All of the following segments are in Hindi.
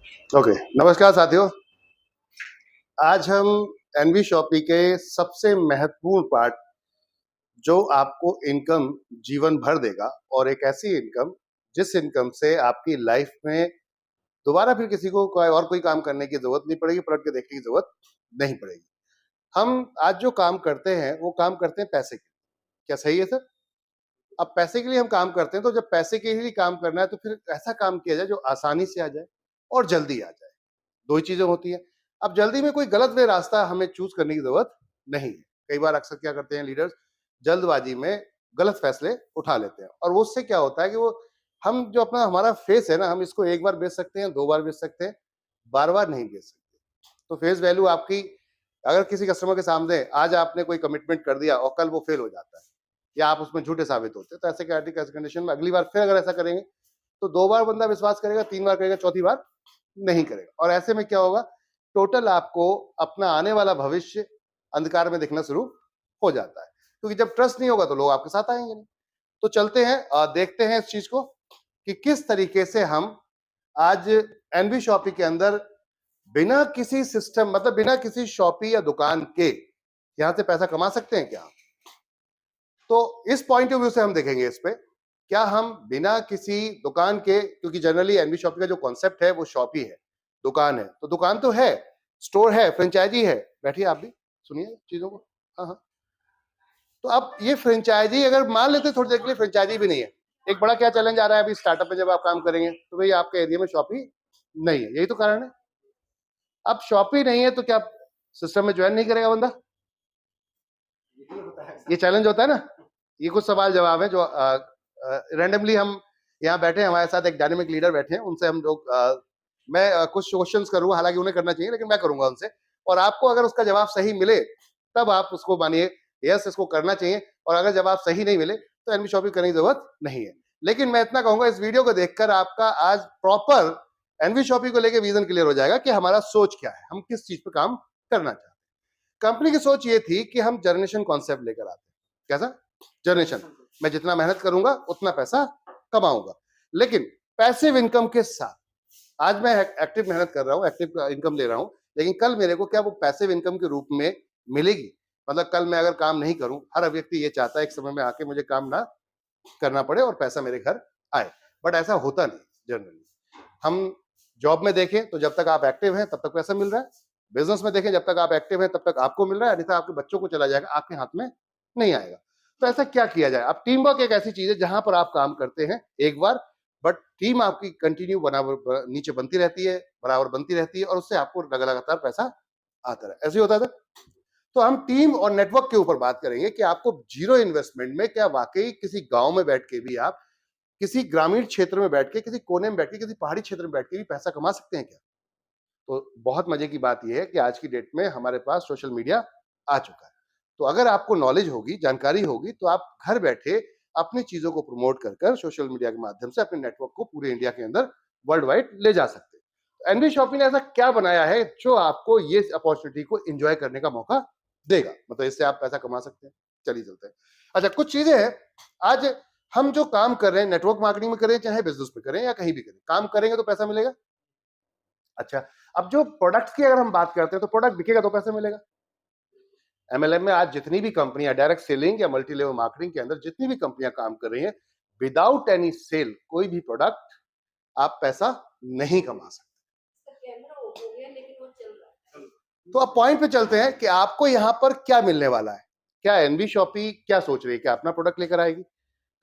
ओके, नमस्कार साथियों। आज हम एनवी शॉपी के सबसे महत्वपूर्ण पार्ट जो आपको इनकम जीवन भर देगा और एक ऐसी इनकम जिस इनकम से आपकी लाइफ में दोबारा फिर किसी को कोई काम करने की जरूरत नहीं पड़ेगी, पलट के देखने की जरूरत नहीं पड़ेगी। हम आज जो काम करते हैं वो काम करते हैं पैसे के लिए। क्या सही है सर? अब पैसे के लिए हम काम करते हैं, तो जब पैसे के लिए काम करना है तो फिर ऐसा काम किया जाए जो आसानी से आ जाए और जल्दी आ जाए। दो ही चीजें होती हैं। अब जल्दी में कोई गलत वे रास्ता हमें चूज करने की जरूरत नहीं है। कई बार अक्सर क्या करते हैं लीडर्स, जल्दबाजी में गलत फैसले उठा लेते हैं और वो उससे क्या होता है कि वो हम जो अपना हमारा फेस है ना, हम इसको एक बार बेच सकते हैं, दो बार बेच सकते हैं, बार बार नहीं बेच सकते। तो फेस वैल्यू आपकी, अगर किसी कस्टमर के सामने आज आपने कोई कमिटमेंट कर दिया और कल वो फेल हो जाता है या आप उसमें झूठे साबित होते हैं, तो ऐसे कंडीशन में अगली बार फिर अगर ऐसा करेंगे तो दो बार बंदा विश्वास करेगा, तीन बार करेगा, चौथी बार नहीं करेगा। और ऐसे में क्या होगा, टोटल आपको अपना आने वाला भविष्य अंधकार में दिखना शुरू हो जाता है, क्योंकि जब ट्रस्ट नहीं होगा तो लोग आपके साथ आएंगे नहीं। तो चलते हैं देखते हैं इस चीज को कि किस तरीके से हम आज एनबी शॉपी के अंदर बिना किसी सिस्टम, मतलब बिना किसी शॉपी या दुकान के यहां से पैसा कमा सकते हैं क्या। तो इस पॉइंट ऑफ व्यू से हम देखेंगे इस पे, क्या हम बिना किसी दुकान के, क्योंकि जनरली एनबी शॉपी का जो कॉन्सेप्ट है वो शॉपी है, दुकान है, तो दुकान तो है, स्टोर है, फ्रेंचाइजी है। बैठिए आप भी सुनिए चीजों को। हाँ हाँ। तो अब ये फ्रेंचाइजी अगर मान लेते थोड़ी देर के लिए फ्रेंचाइजी भी नहीं है, एक बड़ा क्या चैलेंज आ रहा है अभी स्टार्टअप में, जब आप काम करेंगे तो भाई आपके एरिया में शॉपी नहीं है, यही तो कारण है। अब शॉपी नहीं है तो क्या सिस्टम में ज्वाइन नहीं करेगा बंदा? ये चैलेंज होता है ना। ये कुछ सवाल जवाब है जो रैंडमली हम यहाँ बैठे हैं, हमारे साथ एक डायनेमिक लीडर बैठे हैं, उनसे हम लोग मैं कुछ क्वेश्चंस करूंगा, हालांकि उन्हें करना चाहिए लेकिन मैं करूंगा उनसे, और आपको अगर उसका जवाब सही मिले तब आप उसको मानिए यस इसको करना चाहिए, और अगर जवाब सही नहीं मिले तो एनबी शॉपिंग करने की जरूरत नहीं है। लेकिन मैं इतना कहूंगा, इस वीडियो को देखकर आपका आज प्रॉपर एनबी शॉपिंग को लेकर विजन क्लियर हो जाएगा कि हमारा सोच क्या है, हम किस चीज पर काम करना चाहते हैं। कंपनी की सोच ये थी कि हम जनरेशन कॉन्सेप्ट लेकर आते हैं। कैसा जनरेशन? मैं जितना मेहनत करूंगा उतना पैसा कमाऊंगा, लेकिन पैसिव इनकम के साथ। आज मैं एक्टिव मेहनत कर रहा हूं, एक्टिव इनकम ले रहा हूं, लेकिन कल मेरे को क्या वो पैसिव इनकम के रूप में मिलेगी? मतलब कल मैं अगर काम नहीं करूं, हर व्यक्ति ये चाहता है एक समय में आके मुझे काम ना करना पड़े और पैसा मेरे घर आए, बट ऐसा होता नहीं जनरली। हम जॉब में देखें तो जब तक आप एक्टिव हैं तब तक पैसा मिल रहा है, बिजनेस में देखें जब तक आप एक्टिव हैं तब तक आपको मिल रहा है, अन्यथा आपके बच्चों को चला जाएगा, आपके हाथ में नहीं आएगा। तो ऐसा क्या किया जाए? अब टीम वर्क एक ऐसी चीज है जहां पर आप काम करते हैं एक बार, बट टीम आपकी कंटिन्यू बराबर नीचे बनती रहती है, बराबर बनती रहती है, और उससे आपको लगातार पैसा आता है। ऐसे ही होता था। तो हम टीम और नेटवर्क के ऊपर बात करेंगे कि आपको जीरो इन्वेस्टमेंट में क्या वाकई किसी गांव में बैठ के भी आप, किसी ग्रामीण क्षेत्र में बैठ के, किसी कोने में बैठ के, किसी पहाड़ी क्षेत्र में बैठ के भी पैसा कमा सकते हैं क्या? तो बहुत मजे की बात यह है कि आज की डेट में हमारे पास सोशल मीडिया आ चुका है। तो अगर आपको नॉलेज होगी, जानकारी होगी, तो आप घर बैठे अपनी चीजों को प्रमोट कर कर सोशल मीडिया के माध्यम से अपने नेटवर्क को पूरे इंडिया के अंदर वर्ल्ड वाइड ले जा सकते हैं। एनबी शॉपी ने ऐसा क्या बनाया है जो आपको ये अपॉर्चुनिटी को एंजॉय करने का मौका देगा, मतलब इससे आप पैसा कमा सकते हैं। चलिए चलते हैं। अच्छा, कुछ चीजें हैं। आज हम जो काम कर रहे हैं, नेटवर्क मार्केटिंग में करें चाहे बिजनेस में करें या कहीं भी करें, काम करेंगे तो पैसा मिलेगा। अच्छा, अब जो प्रोडक्ट की अगर हम बात करते हैं तो प्रोडक्ट बिकेगा तो पैसा मिलेगा। एमएलएम में आज जितनी भी कंपनियां डायरेक्ट सेलिंग या मल्टी लेवल मार्केटिंग के अंदर जितनी भी कंपनियां काम कर रही हैं, विदाउट एनी सेल कोई भी प्रोडक्ट आप पैसा नहीं कमा सकते। तो अब पॉइंट पे चलते हैं कि आपको यहां पर क्या मिलने वाला है। क्या एनबी शॉपी क्या सोच रही है कि अपना प्रोडक्ट लेकर आएगी?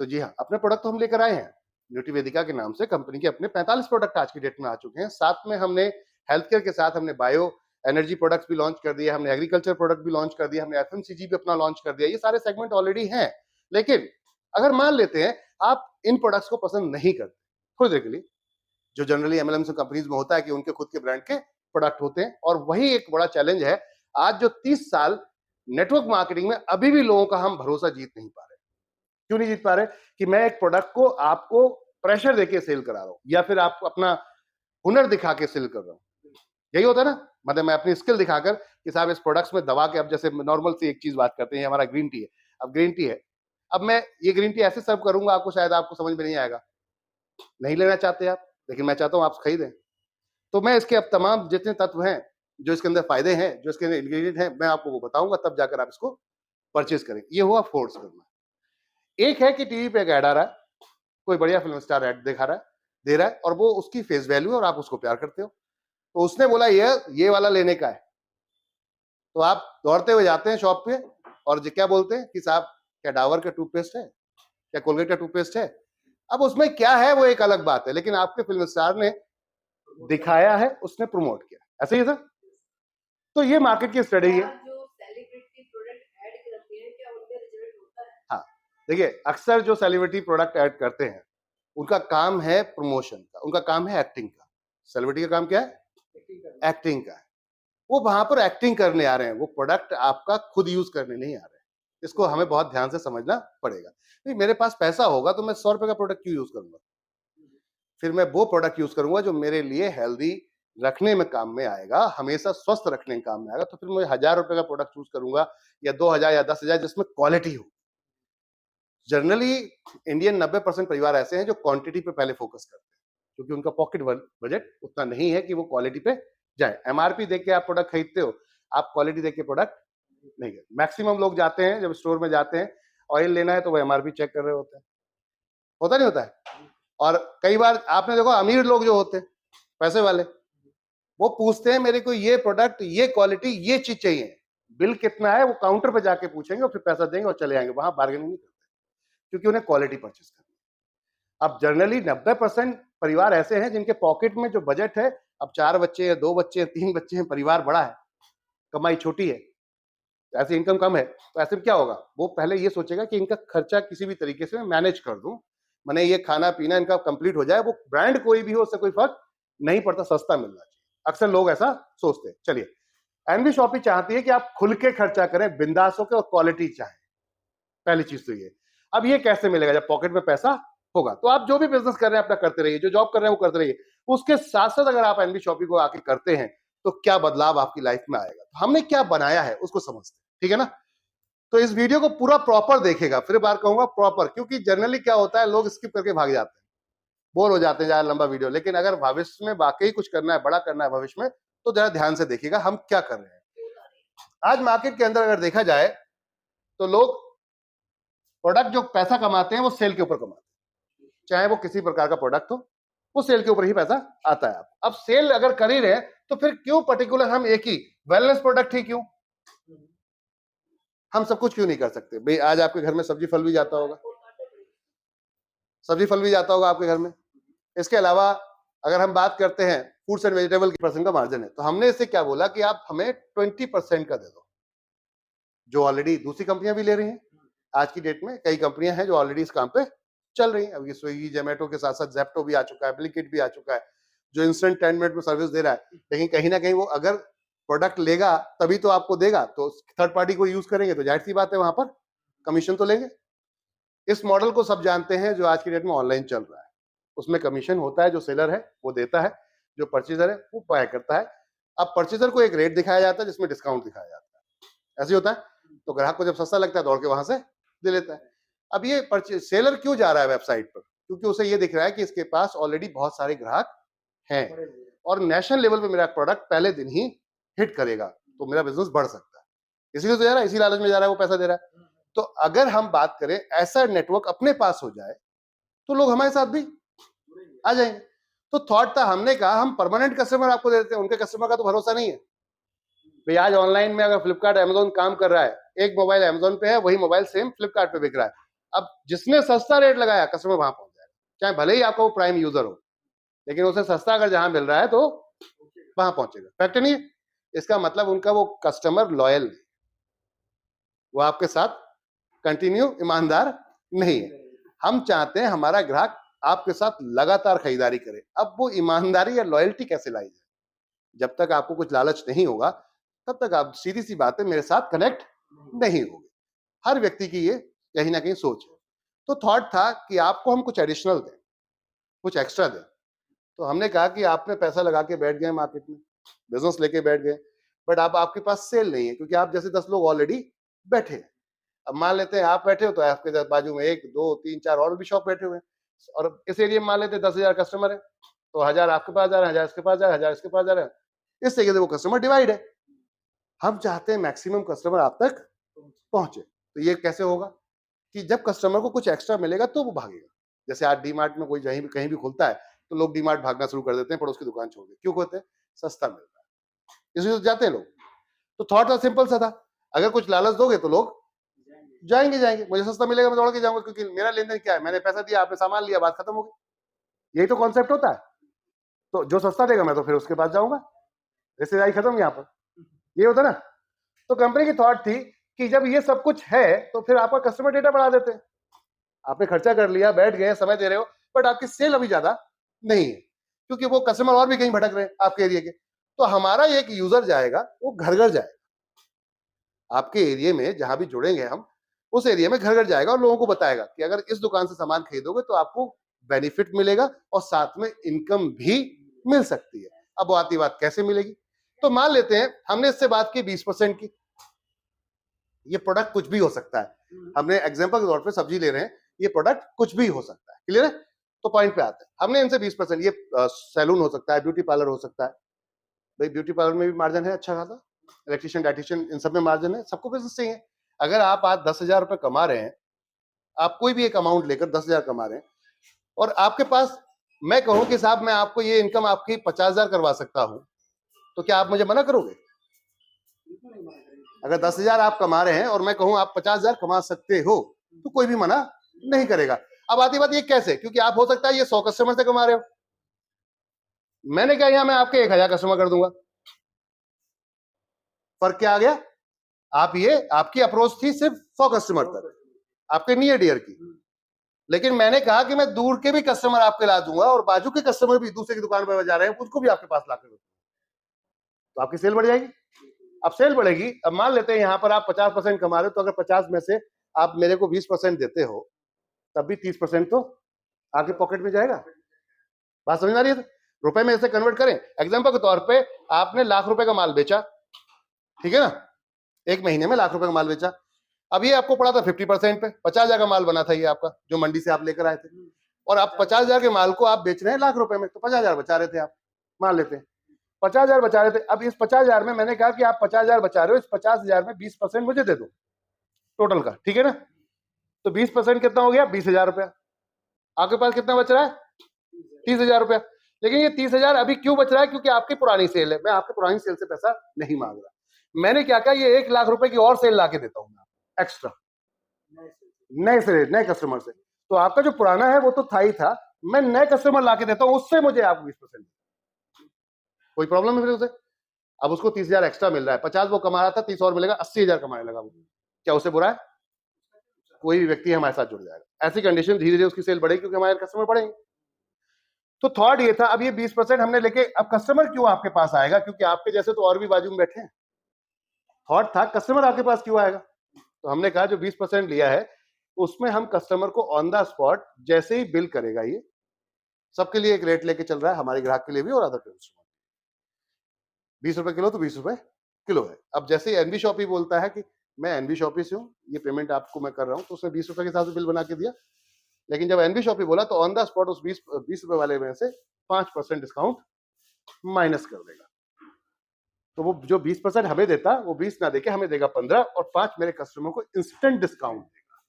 तो जी हाँ, अपने प्रोडक्ट तो हम लेकर आए हैं। न्यूट्री वेदिका के नाम से कंपनी के अपने 45 प्रोडक्ट आज की डेट में आ चुके हैं। साथ में हमने हेल्थ केयर के साथ हमने बायो एनर्जी प्रोडक्ट्स भी लॉन्च कर दिए, हमने एग्रीकल्चर प्रोडक्ट भी लॉन्च कर दिया, हमने एफएमसीजी भी अपना लॉन्च कर दिया। ये सारे सेगमेंट ऑलरेडी हैं। लेकिन अगर मान लेते हैं आप इन प्रोडक्ट्स को पसंद नहीं करते, थोड़ी देर के लिए, जो जनरली एमएलएम कंपनीज में होता है कि उनके खुद के ब्रांड के प्रोडक्ट होते हैं, और वही एक बड़ा चैलेंज है आज जो 30 साल नेटवर्क मार्केटिंग में अभी भी लोगों का हम भरोसा जीत नहीं पा रहे। क्यों नहीं जीत पा रहे? कि मैं एक प्रोडक्ट को आपको प्रेशर देके सेल करा रहा हूं या फिर आपको अपना हुनर दिखा के सेल कर रहा हूं। यही होता है ना, मतलब मैं अपनी स्किल दिखाकर कि साहब इस प्रोडक्ट्स में दबा के, अब जैसे नॉर्मल सी एक चीज बात करते हैं, हमारा ग्रीन टी है। अब ग्रीन टी है, अब मैं ये ग्रीन टी ऐसे सर्व करूंगा आपको, शायद आपको समझ में नहीं आएगा, नहीं लेना चाहते आप, लेकिन मैं चाहता हूं आप खरीदें। तो मैं इसके अब तमाम जितने तत्व हैं, जो इसके अंदर फायदे हैं, जो इसके अंदर इंग्रेडिएंट हैं, मैं आपको वो बताऊंगा, तब जाकर आप इसको परचेज करें। ये हुआ फोर्स करना। एक है कि टीवी पे एक ऐड आ रहा है, कोई बढ़िया फिल्म स्टार ऐड दिखा रहा है, दे रहा है, और वो उसकी फेस वैल्यू है और आप उसको प्यार करते हो, तो उसने बोला ये वाला लेने का है, तो आप दौड़ते हुए जाते हैं शॉप पे और क्या बोलते हैं कि साहब क्या डाबर का टूथपेस्ट है, क्या कोलगेट का टूथपेस्ट है। अब उसमें क्या है वो एक अलग बात है, लेकिन आपके फिल्म स्टार ने दिखाया है, उसने प्रमोट किया, ऐसे ही है सर। तो ये मार्केट की स्टडी है। हाँ, देखिए अक्सर जो सेलिब्रिटी प्रोडक्ट ऐड करते हैं उनका काम है प्रमोशन का, उनका काम है एक्टिंग का। सेलिब्रिटी का काम क्या है? एक्टिंग का है। वो वहां पर एक्टिंग करने आ रहे हैं, वो प्रोडक्ट आपका खुद यूज करने नहीं आ रहे हैं। इसको हमें बहुत ध्यान से समझना पड़ेगा। नहीं, मेरे पास पैसा होगा तो मैं 100 रुपए का प्रोडक्ट क्यों यूज करूंगा? फिर मैं वो प्रोडक्ट यूज करूंगा जो मेरे लिए हेल्दी रखने में काम में आएगा, हमेशा स्वस्थ रखने में काम में आएगा। तो फिर मैं 1000 रुपए का प्रोडक्ट चूज करूंगा या 2000 या 10,000, जिसमें क्वालिटी हो। जनरली इंडियन 90% परिवार ऐसे हैं जो क्वांटिटी पे पहले फोकस करते हैं, क्योंकि उनका पॉकेट बजट उतना नहीं है कि वो क्वालिटी पे जाए। एमआरपी देख के आप प्रोडक्ट खरीदते हो, आप क्वालिटी देख के प्रोडक्ट नहीं है। मैक्सिमम लोग जाते हैं, जब स्टोर में जाते हैं ऑयल लेना है तो वो एमआरपी चेक कर रहे होते हैं, होता नहीं होता है। और कई बार आपने देखो अमीर लोग जो होते हैं, पैसे वाले, वो पूछते हैं मेरे को ये प्रोडक्ट, ये क्वालिटी, ये चीज चाहिए, बिल कितना है, वो काउंटर पे जाके पूछेंगे और फिर पैसा देंगे और चले आएंगे, वहां बार्गेनिंग नहीं करते, क्योंकि उन्हें क्वालिटी परचेज करनी है। अब जनरली 90% परिवार ऐसे हैं जिनके पॉकेट में जो बजट है, अब 4 बच्चे हैं, 2 बच्चे हैं, 3 बच्चे हैं, परिवार बड़ा है, कमाई छोटी है, ऐसे इनकम कम है, तो ऐसे में क्या होगा? वो पहले ये सोचेगा कि इनका खर्चा किसी भी तरीके से मैं मैनेज कर दूं, मैंने ये खाना पीना इनका कंप्लीट हो जाए, वो ब्रांड कोई भी हो उससे कोई फर्क नहीं पड़ता, सस्ता मिलना चाहिए। अक्सर लोग ऐसा सोचते हैं। चलिए, एनबी शॉपी चाहती है कि आप खुल के खर्चा करें, बिंदास होकर, और क्वालिटी चाहें। पहली चीज तो ये। अब ये कैसे मिलेगा? जब पॉकेट में पैसा होगा। तो आप जो भी बिजनेस कर रहे हैं अपना करते रहिए, जो जॉब कर रहे हैं वो करते रहिए, उसके साथ साथ अगर आप एनबी शॉपी को आके करते हैं तो क्या बदलाव आपकी लाइफ में आएगा। तो हमने क्या बनाया है उसको समझते हैं, ठीक है ना? तो इस वीडियो को पूरा प्रॉपर देखेगा, फिर बार कहूंगा प्रॉपर, क्योंकि जनरली क्या होता है, लोग स्किप करके भाग जाते हैं, बोर हो जाते हैं ज्यादा लंबा वीडियो। लेकिन अगर भविष्य में वाकई कुछ करना है, बड़ा करना है भविष्य में, तो जरा ध्यान से देखिएगा हम क्या कर रहे हैं। आज मार्केट के अंदर अगर देखा जाए तो लोग प्रोडक्ट जो पैसा कमाते हैं वो सेल के ऊपर कमाते हैं, चाहे वो किसी प्रकार का प्रोडक्ट हो, वो सेल के ऊपर ही पैसा आता है। अब सेल अगर कर ही रहे तो फिर क्यों पर्टिकुलर हम एक ही वेलनेस प्रोडक्ट ही क्यों? हम सब कुछ क्यों नहीं कर सकते भाई? आज आपके घर में सब्जी फल भी जाता होगा, सब्जी फल भी जाता होगा आपके घर में। इसके अलावा अगर हम बात करते हैं फूड्स एंड वेजिटेबल की % का मार्जिन है, तो हमने इससे क्या बोला कि आप हमें 20% का दे दो, जो ऑलरेडी दूसरी कंपनियां भी ले रही हैं। आज की डेट में कई कंपनियां हैं जो ऑलरेडी इस काम पे चल रही हैं। अब ये स्विगी, जोमेटो के साथ साथ जेप्टो भी आ चुका है, ब्लिंकिट भी आ चुका है, जो इंस्टेंट 10 मिनट में सर्विस दे रहा है। लेकिन कहीं ना कहीं वो अगर प्रोडक्ट लेगा तभी तो आपको देगा, तो थर्ड पार्टी को यूज करेंगे तो जाहिर सी बात है वहां पर कमीशन तो लेंगे। इस मॉडल को सब जानते हैं जो आज की डेट में ऑनलाइन चल रहा है। उसमें कमीशन होता है, जो सेलर है वो देता है, जो परचेजर है वो बाय करता है। अब परचेजर को एक रेट दिखाया जाता है जिसमें डिस्काउंट दिखाया जाता है, ऐसे होता है। तो ग्राहक को जब सस्ता लगता है दौड़ के वहां से दे लेता है। अब ये सेलर क्यों जा रहा है वेबसाइट पर? क्योंकि उसे ये दिख रहा है कि इसके पास ऑलरेडी बहुत सारे ग्राहक हैं और नेशनल लेवल पे मेरा प्रोडक्ट पहले दिन ही हिट करेगा, तो मेरा बिजनेस बढ़ सकता है। इसीलिए तो जा रहा है, इसी लालच में जा रहा है, वो पैसा दे रहा है। तो अगर हम बात करें ऐसा नेटवर्क अपने पास हो जाए तो लोग हमारे साथ भी आ जाएंगे। तो थॉट था, हमने कहा हम परमानेंट कस्टमर आपको दे देते हैं, उनके कस्टमर का तो भरोसा नहीं है भाई। आज ऑनलाइन में अगर फ्लिपकार्ट अमेजोन काम कर रहा है, एक मोबाइल अमेजोन पे है, वही मोबाइल सेम फ्लिपकार्ट पे बिक रहा है। अब जिसने सस्ता रेट लगाया कस्टमर वहां पहुंच जाएगा, चाहे भले ही आपका वो प्राइम यूजर हो, लेकिन उसे सस्ता अगर जहां मिल रहा है तो वहां पहुंचेगा। फैक्ट नहीं है? इसका मतलब उनका वो कस्टमर लॉयल नहीं, वो आपके साथ कंटिन्यू ईमानदार नहीं है। हम चाहते हैं हमारा ग्राहक आपके साथ लगातार खरीदारी करे। अब वो ईमानदारी या लॉयल्टी कैसे लाई जाए? जब तक आपको कुछ लालच नहीं होगा तब तक आप, सीधी सी बात है, मेरे साथ कनेक्ट नहीं होगे। हर व्यक्ति की ये कहीं ना कहीं सोच है। तो थॉट था कि आपको हम कुछ एडिशनल दें, कुछ एक्स्ट्रा दें। तो हमने कहा कि आपने पैसा लगा के बैठ गए मार्केट में, बिजनेस लेके बैठ गए, बट अब आपके पास सेल नहीं है, क्योंकि आप जैसे 10 लोग ऑलरेडी बैठे हैं। अब मान लेते हैं आप बैठे हो तो आपके साथ बाजू में 1, 2, 3, 4 और भी शॉप बैठे हुए हैं, और इस एरिया में मान लेते हैं 10,000 कस्टमर है, तो 1000 आपके पास जा रहा है, 1000 इसके पास जा रहा है, 1000 इसके पास जा रहा है, इस तरीके से वो कस्टमर डिवाइड है। हम चाहते हैं मैक्सिमम कस्टमर आप तक पहुंचे। तो ये कैसे होगा कि जब कस्टमर को कुछ एक्स्ट्रा मिलेगा तो वो भागेगा। जैसे आज डीमार्ट में कोई कहीं भी खुलता है तो लोग डीमार्ट भागना शुरू कर देते हैं, पड़ोस की दुकान छोड़ के। क्यों होते हैं? सस्ता मिलता है, इसलिए तो जाते हैं लोग। तो थॉट तो सिंपल सा था, अगर कुछ लालच दोगे तो लोग जाएंगे। मुझे सस्ता मिलेगा, मैं दौड़ के जाऊंगा, क्योंकि मेरा लेन देन क्या है, मैंने पैसा दिया, आपने सामान लिया, बात खत्म हो गई। यही तो कॉन्सेप्ट होता है। तो जो सस्ता देगा मैं तो फिर उसके पास जाऊंगा, रिश्तेदारी खत्म यहाँ पर। ये होता ना। तो कंपनी की थॉट थी कि जब ये सब कुछ है तो फिर आपका कस्टमर डेटा बढ़ा देते हैं। आपने खर्चा कर लिया, बैठ गए, समय दे रहे हो, बट आपकी सेल अभी ज्यादा नहीं है, क्योंकि वो कस्टमर और भी कहीं भटक रहे हैं आपके एरिया के। तो हमारा एक यूजर जाएगा, वो घर घर जाएगा आपके एरिया में, जहां भी जुड़ेंगे हम, उस एरिया में घर घर जाएगा और लोगों को बताएगा कि अगर इस दुकान से सामान खरीदोगे तो आपको बेनिफिट मिलेगा और साथ में इनकम भी मिल सकती है। अब आती बात कैसे मिलेगी, तो मान लेते हैं हमने इससे बात की 20% की। ये प्रोडक्ट कुछ भी हो सकता है, हमने एग्जांपल के तौर पे सब्जी ले रहे हैं, ये प्रोडक्ट कुछ भी हो सकता है। क्लियर है? तो पॉइंट पे आते हैं। हमने इनसे 20%, ये सैलून हो सकता है, ब्यूटी पार्लर हो सकता है। भाई ब्यूटी पार्लर में भी मार्जिन है अच्छा खासा, इलेक्ट्रिशियन, डाइटिशियन, इन सब में मार्जिन है, सबको बिजनेस चाहिए। अगर आप आज 10,000 रुपए कमा रहे हैं, आप कोई भी एक अमाउंट लेकर 10,000 कमा रहे हैं, और आपके पास मैं कहूं कि साहब मैं आपको ये इनकम आपकी 50,000 करवा सकता हूं, तो क्या आप मुझे मना करोगे? अगर 10,000 आप कमा रहे हैं और मैं कहूं आप 50,000 कमा सकते हो, तो कोई भी मना नहीं करेगा। अब आती बात ये कैसे, क्योंकि आप हो सकता है ये 100 कस्टमर से कमा रहे हो, मैंने कहा यहां मैं आपके 1,000 कस्टमर कर दूंगा। फर्क क्या आ गया? आप ये आपकी अप्रोच थी सिर्फ 100 कस्टमर तक, आपके नियर डियर की, लेकिन मैंने कहा कि मैं दूर के भी कस्टमर आपके ला दूंगा और बाजू के कस्टमर भी दूसरे की दुकान पर जा रहे हैं उसको भी आपके पास लाकर, तो आपकी सेल बढ़ जाएगी। अब सेल बढ़ेगी, अब मान लेते हैं यहां पर आप 50% कमा रहे हो, तो अगर 50 में से आप मेरे को 20% देते हो, तब भी 30% तो आपके पॉकेट में जाएगा। बात समझ आ रही है? रुपए में इसे कन्वर्ट करें, एग्जांपल के तौर पे आपने ₹1,00,000 का माल बेचा, ठीक है ना, एक महीने में ₹1,00,000 का माल बेचा। अब ये आपको पड़ा था 50% पे, 50,000 का माल बना था ये आपका, जो मंडी से आप लेकर आए थे, और आप 50,000 के माल को आप बेच रहे हैं ₹1,00,000 में, तो 50,000 बचा रहे थे आप, मान लेते हैं 50,000 बचा रहे थे। अब इस 50,000 में मैंने कहा कि आप 50,000 बचा रहे हो, इस 50,000 में 20% मुझे दे दो टोटल का, ठीक है ना। तो 20% कितना हो गया? 20,000 रुपया। आपके पास कितना बच रहा है? 30,000 रुपया। लेकिन ये 30,000 अभी क्यों बच रहा है? क्योंकि आपकी पुरानी सेल है, मैं आपकी पुरानी सेल से पैसा नहीं मांग रहा। मैंने क्या कहा, ये 1,00,000 रुपए की और सेल ला के देता हूं मैं एक्स्ट्रा, नए कस्टमर से। तो आपका जो पुराना है वो तो था ही था, मैं नए कस्टमर ला के देता हूं, उससे मुझे आप 20%, कोई प्रॉब्लम है उसे? अब उसको 30,000 एक्स्ट्रा मिल रहा है, 50 वो कमा रहा था, 30 और मिलेगा, 80,000 कमाने लगा वो। क्या उसे बुरा है? कोई भी व्यक्ति हमारे साथ जुड़ जाएगा। ऐसी कंडीशन धीरे धीरे उसकी सेल बढ़ेगी, क्योंकि हमारे कस्टमर बढ़ेंगे। तो थॉट ये था। अब ये 20% हमने लेके, अब कस्टमर क्यों आपके पास आएगा? क्योंकि आपके जैसे तो और भी बाजू में बैठे हैं। थॉट था कस्टमर आपके पास क्यों आएगा, तो हमने कहा जो 20% लिया है उसमें हम कस्टमर को ऑन द स्पॉट जैसे ही बिल करेगा, ये सबके लिए एक रेट लेके चल रहा है, हमारे ग्राहक के लिए भी और अदर कस्टमर, 20 रुपए किलो तो 20 रुपए किलो है। अब जैसे ही एनबी शॉपी बोलता है कि मैं एनबी शॉपी से हूँ, ये पेमेंट आपको मैं कर रहा हूँ, तो उसने 20 रुपए के हिसाब से बिल बना के दिया। लेकिन जब एनबी शॉपी बोला तो ऑन द स्पॉट उस 20 रुपए वाले में से 5% डिस्काउंट माइनस कर देगा। तो वो जो 20% हमें देता, वो 20 ना देके हमें देगा 15, और 5 मेरे कस्टमर को इंस्टेंट डिस्काउंट देगा।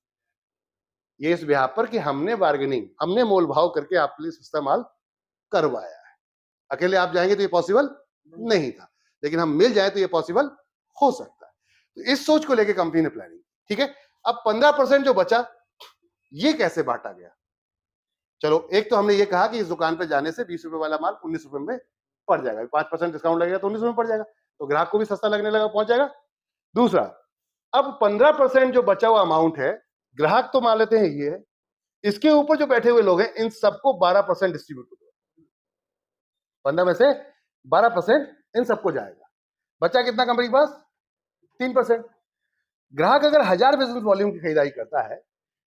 ये इस बिहाफ पर कि हमने बार्गेनिंग, हमने मोल भाव करके आपके लिए सस्ता माल करवाया है। अकेले आप जाएंगे तो ये पॉसिबल नहीं था, लेकिन हम मिल जाए तो ये पॉसिबल हो सकता है। तो इस सोच को लेके कंपनी ने प्लानिंग, ठीक है। अब 15% जो बचा, ये कैसे बांटा गया? चलो, एक तो हमने ये कहा कि इस दुकान पे जाने से 20 रुपए वाला माल 19 रुपए में पड़ जाएगा, 5% डिस्काउंट लगेगा तो 19 रुपए में पड़ जाएगा, तो ग्राहक को भी सस्ता लगने लगा, पहुंच जाएगा। दूसरा, अब 15% जो बचा हुआ अमाउंट है, ग्राहक तो मान लेते हैं ये है, इसके ऊपर जो बैठे हुए लोग हैं, इन सबको 12% डिस्ट्रीब्यूट करो। 15 में से 12% इन सबको जाएगा। बचा कितना कंपनी के पास? 3%। ग्राहक अगर 1000 बिजनेस वॉल्यूम की खरीदारी करता है,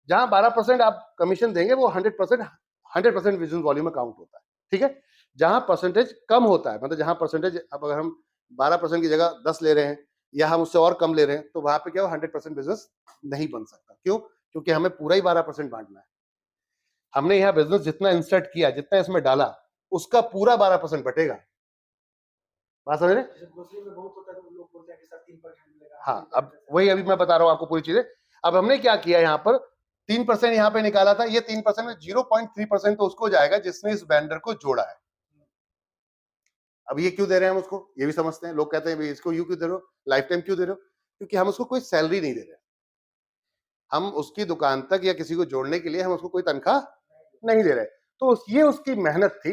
जहां 12% आप कमीशन देंगे, वो 100% बिजनेस वॉल्यूम में काउंट होता है, ठीक है। जहां परसेंटेज कम होता है, मतलब जहां परसेंटेज, अब अगर हम 12% की जगह 10 ले रहे हैं या हम उससे और कम ले रहे हैं, तो वहां पे क्या हो, 100% बिजनेस नहीं बन सकता। क्यों? क्योंकि हमें पूरा ही 12% बांटना है। हमने यहाँ बिजनेस जितना इंसर्ट किया, जितना इसमें डाला, उसका पूरा 12% बटेगा। बात समझ रहे? हाँ, अब वही अभी मैं बता रहा हूं आपको पूरी चीजें। अब हमने क्या किया, यहाँ पर 3% यहाँ पे निकाला था, ये 3% में 0.3% तो उसको जाएगा जिसने इस वेंडर को जोड़ा है। अब ये क्यों दे रहे हैं हम उसको, ये भी समझते हैं। लोग कहते हैं इसको यू क्यों दे रहे हो, लाइफ टाइम क्यों दे रहे हो? क्योंकि हम उसको कोई सैलरी नहीं दे रहे, हम उसकी दुकान तक या किसी को जोड़ने के लिए हम उसको कोई तनख्वाह नहीं दे रहे। तो ये उसकी मेहनत थी।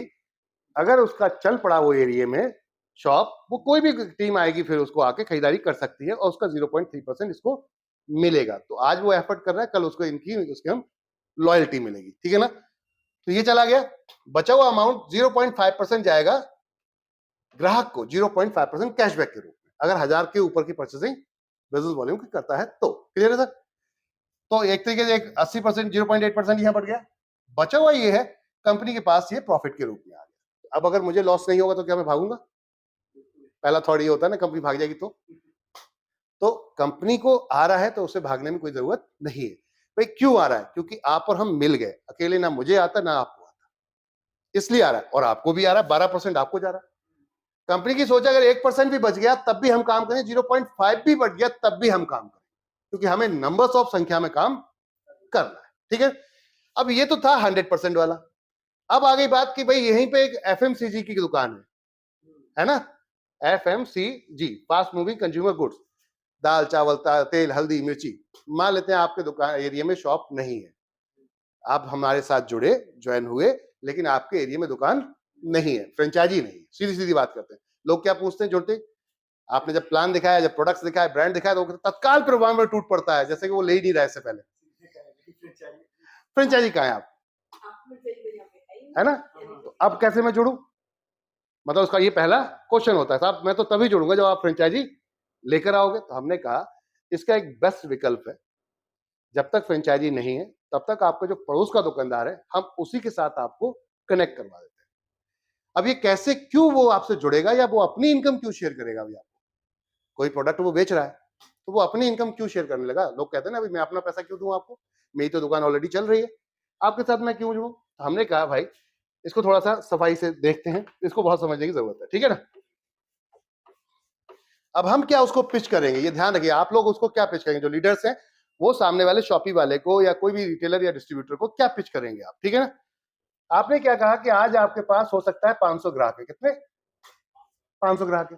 अगर उसका चल पड़ा वो एरिया में शॉप, वो कोई भी टीम आएगी फिर उसको आके खरीदारी कर सकती है और उसका 0.3% इसको मिलेगा। तो आज वो एफर्ट कर रहा है, कल उसको उसके हम लॉयल्टी मिलेगी। ठीक है ना? तो ये चला गया, बचा हुआ अमाउंट 0.5% जाएगा ग्राहक को, 0.5% कैशबैक के रूप में, अगर 1000 के ऊपर की परचेसिंग बिजनेस वॉल्यूम की करता है तो। क्लियर है सर? तो एक तरीके से 80%, 0.8% यहां बढ़ गया। बचा हुआ ये है कंपनी के पास, ये प्रॉफिट के रूप में आ गया। अब अगर मुझे लॉस नहीं होगा तो क्या मैं भागूंगा? पहला थॉट ये होता है ना, कंपनी भाग जाएगी तो कंपनी को आ रहा है तो उसे भागने में कोई जरूरत नहीं है। भाई क्यों आ रहा है? क्योंकि आप और हम मिल गए, अकेले ना मुझे आता ना आपको आता, इसलिए आ रहा है। और आपको भी आ रहा है, 12% आपको जा रहा है। कंपनी की सोच अगर 1% भी बच गया तब भी हम काम करें, 0.5 भी बच गया तब भी हम काम करें, क्योंकि हमें नंबर्स ऑफ संख्या में काम करना है। ठीक है? अब ये तो था 100% वाला। अब आ गई बात कि भाई यहीं पे एक एफएमसीजी की दुकान है ना? FMCG, fast moving consumer goods, दाल चावल तेल हल्दी मिर्ची। मान लेते हैं आपके दुकान एरिया में शॉप नहीं है, आप हमारे साथ जुड़े, ज्वाइन हुए, लेकिन आपके एरिया में दुकान नहीं है, फ्रेंचाइजी नहीं है। सीधी सीधी बात करते हैं। लोग क्या पूछते हैं जुड़ते, आपने जब प्लान दिखाया, जब प्रोडक्ट्स दिखाया, ब्रांड दिखाया, तो तत्काल प्रभाव में टूट पड़ता है, जैसे कि वो ले ही नहीं रहा इससे पहले। फ्रेंचाइजी कहाँ है आप, है ना? तो अब कैसे मैं जुड़ू? मतलब उसका ये पहला क्वेश्चन होता है, साहब मैं तो तभी जुड़ूंगा जब आप फ्रेंचाइजी लेकर आओगे। तो हमने कहा इसका एक बेस्ट विकल्प है, जब तक फ्रेंचाइजी नहीं है तब तक आपका जो पड़ोस का दुकानदार है, हम उसी के साथ आपको कनेक्ट करवा देते हैं। अब ये कैसे, क्यों वो आपसे जुड़ेगा, या वो अपनी इनकम क्यों शेयर करेगा? अभी आपको कोई प्रोडक्ट वो बेच रहा है तो वो अपनी इनकम क्यों शेयर करने लगा? लोग कहते हैं ना, अभी मैं अपना पैसा क्यों दूं आपको, मेरी तो दुकान ऑलरेडी चल रही है, आपके साथ मैं क्यों जुड़ूं? हमने कहा भाई इसको थोड़ा सा सफाई से देखते हैं, इसको बहुत समझने की जरूरत है। ठीक है ना? अब हम क्या उसको पिच करेंगे, ये ध्यान रखिए आप लोग, उसको क्या पिच करेंगे? जो लीडर्स हैं वो सामने वाले शॉपी वाले को या कोई भी रिटेलर या डिस्ट्रीब्यूटर को क्या पिच करेंगे आप? ठीक है ना? आपने क्या कहा कि आज आपके पास हो सकता है 500 ग्राहक है। कितने? 500 ग्राहक है।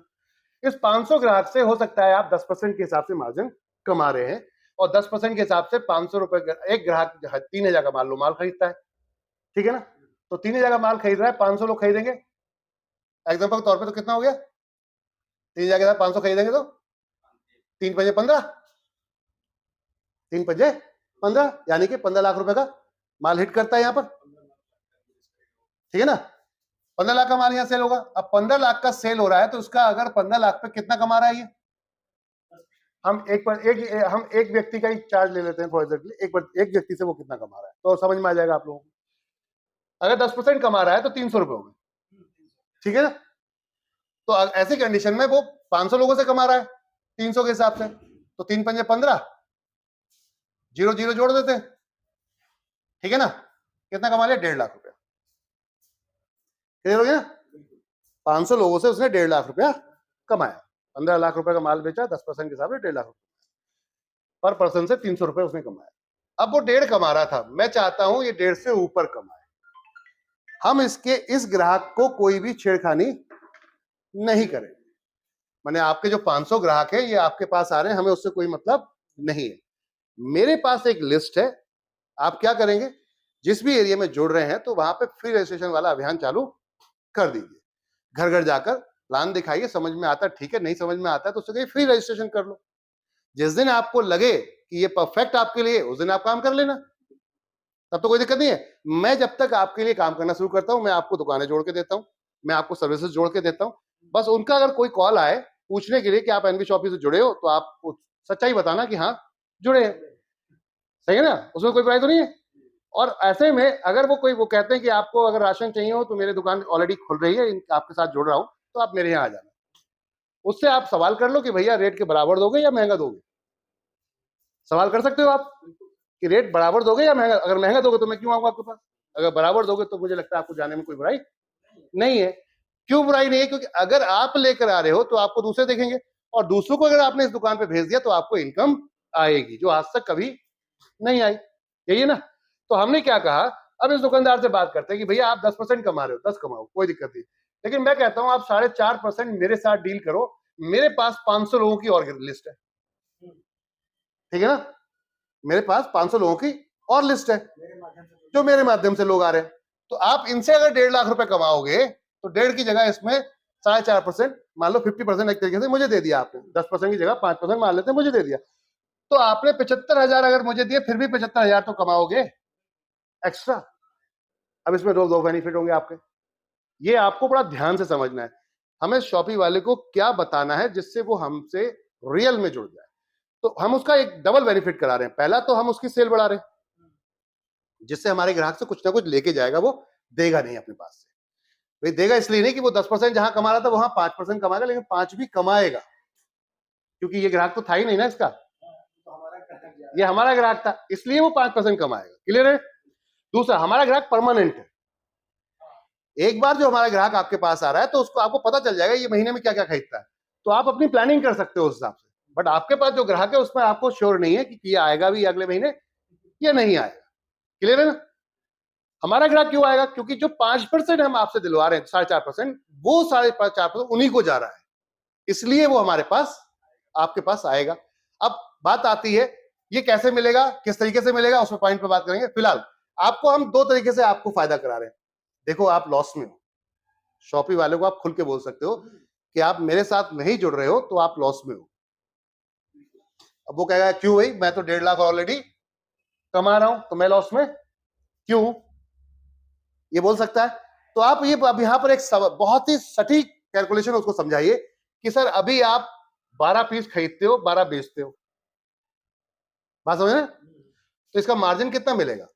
इस 500 ग्राहक से हो सकता है आप 10% के हिसाब से मार्जिन कमा रहे हैं, और 10% के हिसाब से 500 रुपए, एक ग्राहक 3000 का माल खरीदता है। ठीक है ना? तो 3000 का माल खरीद रहा है, 500 लोग खरीदेंगे, एग्जाम्पल के तौर पर, तो कितना हो गया? 3000 के साथ 500 खरीदेंगे तो 3 पंजे 15, 3 पंजे 15, यानी कि 15 लाख रुपए का माल हिट करता है यहाँ पर। ठीक है ना? 15 लाख का माल यहाँ सेल होगा। अब 15 लाख का सेल हो रहा है तो उसका अगर 15 लाख पे कितना कमा रहा है ये, हम एक व्यक्ति का ही चार्ज ले लेते हैं फॉर एग्जाम्पल, एक व्यक्ति से वो कितना कमा रहा है तो समझ में आ जाएगा आप लोगों को। अगर 10% कमा रहा है तो 300 रुपए हो गए। ठीक है ना? तो ऐसी कंडीशन में वो 500 लोगों से कमा रहा है 300 के हिसाब से, तो 3 पंजे 15, 0 0 जोड़ देते हैं। ठीक है ना? कितना कमा लिया? 1.5 लाख रुपया। क्लियर हो गया? 500 लोगों से उसने 1.5 लाख रुपया कमाया, 15 लाख रुपए का माल बेचा, 10% के हिसाब से 1.5 लाख रुपया, पर पर्सन से 300 रुपए उसने कमाया। अब वो 1.5 कमा रहा था, मैं चाहता हूं ये 1.5 से ऊपर कमाए। हम इस ग्राहक को कोई भी छेड़खानी नहीं करें। माने आपके जो 500 ग्राहक है ये आपके पास आ रहे हैं, हमें उससे कोई मतलब नहीं है। मेरे पास एक लिस्ट है, आप क्या करेंगे, जिस भी एरिया में जुड़ रहे हैं तो वहां पे फ्री रजिस्ट्रेशन वाला अभियान चालू कर दीजिए। घर घर जाकर प्लान दिखाइए, समझ में आता है ठीक है, नहीं समझ में आता है तो उससे फ्री रजिस्ट्रेशन कर लो। जिस दिन आपको लगे कि ये परफेक्ट आपके लिए, उस दिन आप काम कर लेना, तब तो कोई दिक्कत नहीं है। मैं जब तक आपके लिए काम करना शुरू करता हूं, मैं आपको दुकानें जोड़ के देता हूं, मैं आपको सर्विसेज जोड़ के देता हूं। बस उनका अगर कोई कॉल आए पूछने के लिए कि आप एनबी शॉपी से जुड़े हो, तो आप सच्चाई बताना कि हाँ जुड़े हैं। सही है ना? उसमें कोई बुराई तो नहीं है। और ऐसे में अगर वो कहते हैं कि आपको अगर राशन चाहिए हो तो मेरी दुकान ऑलरेडी खुल रही है, आपके साथ जुड़ रहा हूं, तो आप मेरे यहाँ आ जाना। उससे आप सवाल कर लो कि भैया रेट के बराबर दोगे या महंगा दोगे। सवाल कर सकते हो आप कि रेट बराबर दोगे या महंगा। अगर महंगा दोगे तो मैं क्यों आऊंगा आपके पास, अगर बराबर दोगे तो मुझे लगता है आपको जाने में कोई बुराई नहीं है। क्यों बुराई नहीं है? क्योंकि अगर आप लेकर आ रहे हो तो आपको दूसरे देखेंगे, और दूसरों को अगर आपने इस दुकान पे भेज दिया तो आपको इनकम आएगी, जो आज तक कभी नहीं आई। यही है ना? तो हमने क्या कहा, अब इस दुकानदार से बात करते हैं कि भैया आप 10% कमा रहे हो, 10 कमाओ, कोई दिक्कत नहीं, लेकिन मैं कहता हूं आप 4.5% मेरे साथ डील करो। मेरे पास 500 लोगों की और लिस्ट है, ठीक है ना? मेरे पास 500 लोगों की और लिस्ट है जो मेरे माध्यम से लोग आ रहे हैं। तो आप इनसे अगर 1.5 लाख रुपए कमाओगे तो 1.5 की जगह इसमें 4.5%, मान लो 50% एक तरीके से मुझे दे दिया आपने, 10% की जगह 5% मान लेते हैं, मुझे दे दिया। तो आपने 75,000 अगर मुझे दिए, फिर भी 75,000 तो कमाओगे एक्स्ट्रा। अब इसमें दो बेनिफिट होंगे आपके, ये आपको बड़ा ध्यान से समझना है। हमें शॉपी वाले को क्या बताना है जिससे वो हमसे रियल में जुड़ जाए। तो हम उसका एक डबल बेनिफिट करा रहे हैं। पहला तो हम उसकी सेल बढ़ा रहे हैं, जिससे हमारे ग्राहक से कुछ ना कुछ लेके जाएगा, वो देगा नहीं अपने पास से। भाई देगा इसलिए नहीं कि वो 10% जहां कमा रहा था वहां 5% कमाएगा, लेकिन 5 भी कमाएगा, क्योंकि ये ग्राहक तो था ही नहीं ना इसका, ये हमारा ग्राहक था, इसलिए वो 5% कमाएगा। क्लियर है? दूसरा, हमारा ग्राहक परमानेंट है। एक बार जो हमारा ग्राहक आपके पास आ रहा है तो उसको आपको पता चल जाएगा ये महीने में क्या क्या खरीदता है, तो आप अपनी प्लानिंग कर सकते हो उस हिसाब से। बट आपके पास जो ग्राहक है उसमें आपको श्योर नहीं है कि ये आएगा भी अगले महीने या नहीं आएगा। क्लियर है ना? हमारा ग्राहक क्यों आएगा? क्योंकि जो 5% हम आपसे दिलवा रहे हैं, 4.5%, वो 4.5% उन्हीं को जा रहा है, इसलिए वो हमारे पास, आपके पास आएगा। अब बात आती है ये कैसे मिलेगा, किस तरीके से मिलेगा, उसमें पॉइंट पे बात करेंगे। फिलहाल आपको हम दो तरीके से आपको फायदा करा रहे हैं। देखो आप लॉस में हो, शॉपी वाले को आप खुल के बोल सकते हो कि आप मेरे साथ नहीं जुड़ रहे हो तो आप लॉस में हो। अब वो कहेगा क्यों भाई, मैं तो 1.5 लाख ऑलरेडी कमा रहा हूं, तो मैं लॉस में क्यों, ये बोल सकता है। तो आप ये अब यहां पर एक बहुत ही सटीक कैलकुलेशन उसको समझाइए कि सर अभी आप 12 पीस खरीदते हो, 12 बेचते हो, बात समझ रहे हैं? तो इसका मार्जिन कितना मिलेगा?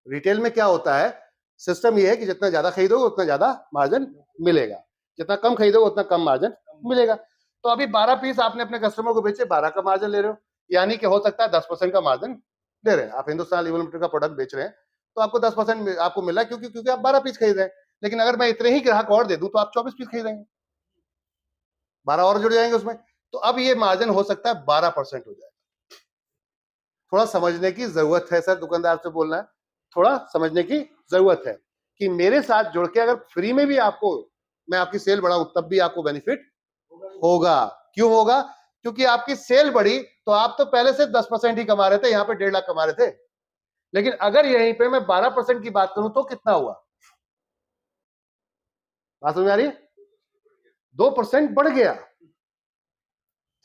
रिटेल में क्या होता है, सिस्टम ये है कि जितना ज्यादा खरीदोगे उतना ज्यादा मार्जिन मिलेगा, जितना कम खरीदोगे उतना कम मार्जिन मिलेगा। तो अभी 12 पीस आपने अपने कस्टमर को बेचे, 12 का मार्जिन ले रहे हो, यानी कि हो सकता है 10% का मार्जिन ले रहे हैं। आप हिंदुस्तान लीवर लिमिटेड का प्रोडक्ट बेच रहे हैं तो आपको 10% आपको मिल रहा है, क्योंकि आप 12 पीस खरीद रहे हैं। लेकिन अगर मैं इतने ही ग्राहक और दे दूं तो आप 24 पीस खरीदेंगे, 12 और जुड़ जाएंगे उसमें, तो अब ये मार्जिन हो सकता है 12% हो जाएगा। थोड़ा समझने की जरूरत है सर, दुकानदार से बोलना है, थोड़ा समझने की जरूरत है कि मेरे साथ जुड़ के अगर फ्री में भी आपको मैं आपकी सेल बढ़ाऊं तब भी आपको बेनिफिट होगा। क्यों होगा? क्योंकि आपकी सेल बढ़ी तो आप तो पहले से 10% ही कमा रहे थे, यहां पे 1.5 लाख कमा रहे थे, लेकिन अगर यहीं पे मैं 12% की बात करूं तो कितना हुआ, बात समझ आ रही है? 2% बढ़ गया,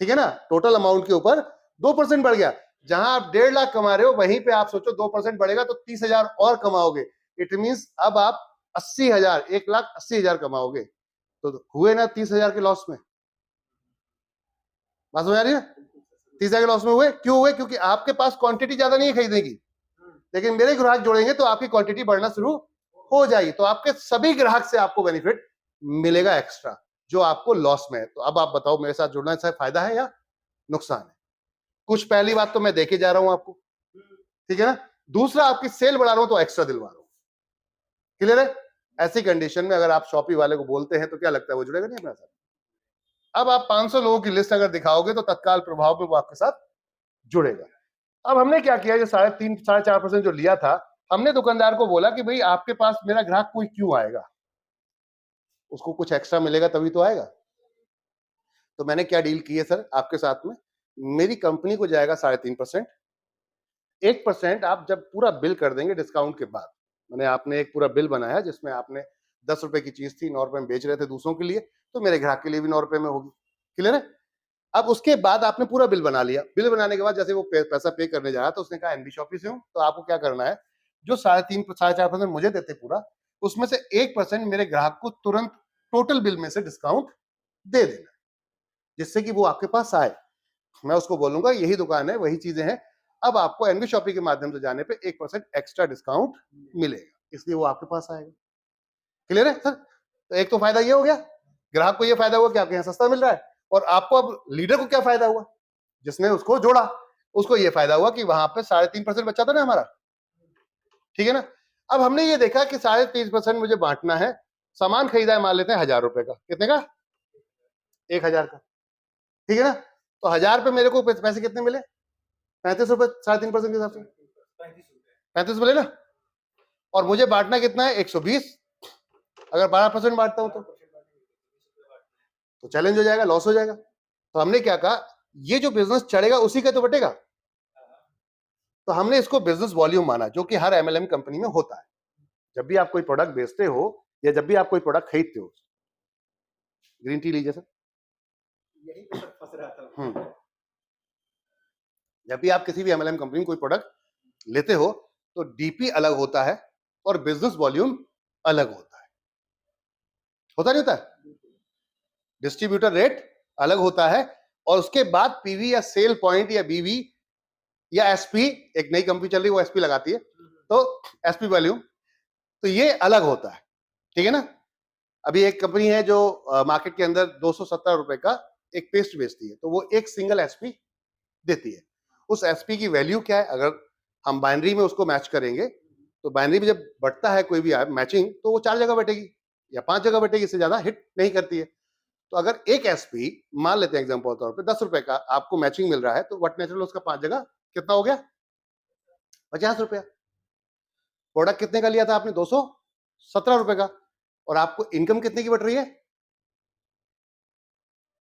ठीक है ना? टोटल अमाउंट के ऊपर 2% बढ़ गया। जहां आप 1.5 लाख कमा रहे हो वहीं पे आप सोचो 2% बढ़ेगा तो 30,000 और कमाओगे। इट मींस अब आप 80,000, 1,80,000 कमाओगे, तो हुए ना 30,000 के लॉस में, बात समझ आ रही है? 30,000 के लॉस में हुए। क्यों हुए? क्योंकि आपके पास क्वांटिटी ज्यादा नहीं है खरीदने की, लेकिन मेरे ग्राहक जोड़ेंगे तो आपकी क्वांटिटी बढ़ना शुरू हो जाएगी, तो आपके सभी ग्राहक से आपको बेनिफिट मिलेगा एक्स्ट्रा, जो आपको लॉस में है। तो अब आप बताओ मेरे साथ जुड़ना से फायदा है या नुकसान है? कुछ पहली बात तो मैं देके जा रहा हूं आपको, ठीक है ना? दूसरा, आपकी सेल बढ़ा रहा हूं तो एक्स्ट्रा दिलवा रहा हूं। क्लियर है? ऐसी कंडीशन में अगर आप शॉपी वाले को बोलते हैं तो क्या लगता है वो जुड़ेगा नहीं अपने साथ? अब आप 500 लोगों की लिस्ट अगर दिखाओगे तो तत्काल प्रभाव पे वो आपके साथ जुड़ेगा। अब हमने क्या किया, जो 3.5 4.5% जो लिया था, हमने दुकानदार को बोला कि भाई आपके पास मेरा ग्राहक कोई क्यों आएगा, उसको कुछ एक्स्ट्रा मिलेगा तभी तो आएगा। तो मैंने क्या डील की है सर आपके साथ में, मेरी कंपनी को जाएगा 3.5%, 1% आप जब पूरा बिल कर देंगे डिस्काउंट के बाद, मैंने आपने एक पूरा बिल बनाया जिसमें आपने 10 रुपए की चीज थी, 9 रुपए में बेच रहे थे दूसरों के लिए, तो मेरे ग्राहक के लिए भी 9 रुपए में होगी। क्लियर है? अब उसके बाद आपने पूरा बिल बना लिया, बिल बनाने के बाद जैसे वो पैसा पे करने जा रहा तो उसने कहा एनबी शॉपी से हूं, तो आपको क्या करना है, जो 3.5 4% मुझे देते पूरा, उसमें से 1% मेरे ग्राहक को तुरंत टोटल बिल में से डिस्काउंट दे देना, जिससे कि वो आपके पास आए। मैं उसको बोलूंगा यही दुकान है, वही चीजें हैं, अब आपको एनबी शॉपी के माध्यम से जाने पे 1% एक्स्ट्रा डिस्काउंट मिलेगा, इसलिए वो आपके पास आएगा। क्लियर है सर? तो एक तो फायदा ये हो गया, ग्राहक को ये फायदा हुआ कि आपके यहाँ सस्ता मिल रहा है, और आपको अब लीडर को क्या फायदा हुआ, जिसने उसको जोड़ा, उसको ये फायदा हुआ कि वहां पे 3.5% बचा था ना हमारा, ठीक है ना? अब हमने ये देखा कि 30.5% मुझे बांटना है, सामान खरीदा है, मान लेते हैं 1000 रुपए का, कितने का? 1000 का, ठीक है ना? तो 1000 पे मेरे को पैसे कितने मिले? 35 रुपए, 3.5% के हिसाब से 35 मिले ना। और मुझे बांटना कितना है? 120। अगर 12% बांटता हूं तो चैलेंज हो जाएगा, लॉस हो जाएगा। तो हमने क्या कहा, ये जो बिजनेस चढ़ेगा उसी का तो बटेगा। तो हमने इसको बिजनेस वॉल्यूम माना, जो कि हर एमएलएम कंपनी में होता है। जब भी आप कोई प्रोडक्ट बेचते हो या जब भी आप कोई प्रोडक्ट खरीदते हो, ग्रीन टी लीजिए सर, यही तो फंस रहा था। जब भी आप किसी भी एमएलएम कंपनी में कोई प्रोडक्ट लेते हो तो डीपी अलग होता है और बिजनेस वॉल्यूम अलग होता नहीं होता? डिस्ट्रीब्यूटर रेट अलग होता है और उसके बाद पीवी या सेल पॉइंट या बीवी या एसपी, एक नई कंपनी चल रही है वो एसपी लगाती है, तो एसपी वॉल्यूम, तो ये अलग होता है, ठीक है ना? अभी एक कंपनी है जो मार्केट के अंदर 270 रुपए का एक पेस्ट बेचती है, तो वो एक सिंगल एसपी देती है। उस एसपी की वैल्यू क्या है? अगर हम बाइनरी में उसको मैच करेंगे तो बाइनरी में जब बढ़ता है कोई भी मैचिंग, तो वो 4 जगह बैठेगी या 5 जगह बैठेगी, इससे ज्यादा हिट नहीं करती है। तो अगर एक एसपी, मान लेते हैं एग्जांपल तौर पे 10 रुपए का आपको मैचिंग मिल रहा है, तो व्हाट नेचुरल उसका 5 जगह कितना हो गया? 50 रुपया। प्रोडक्ट कितने का लिया था आपने? 217 रुपए का। और आपको इनकम कितने की बट रही है?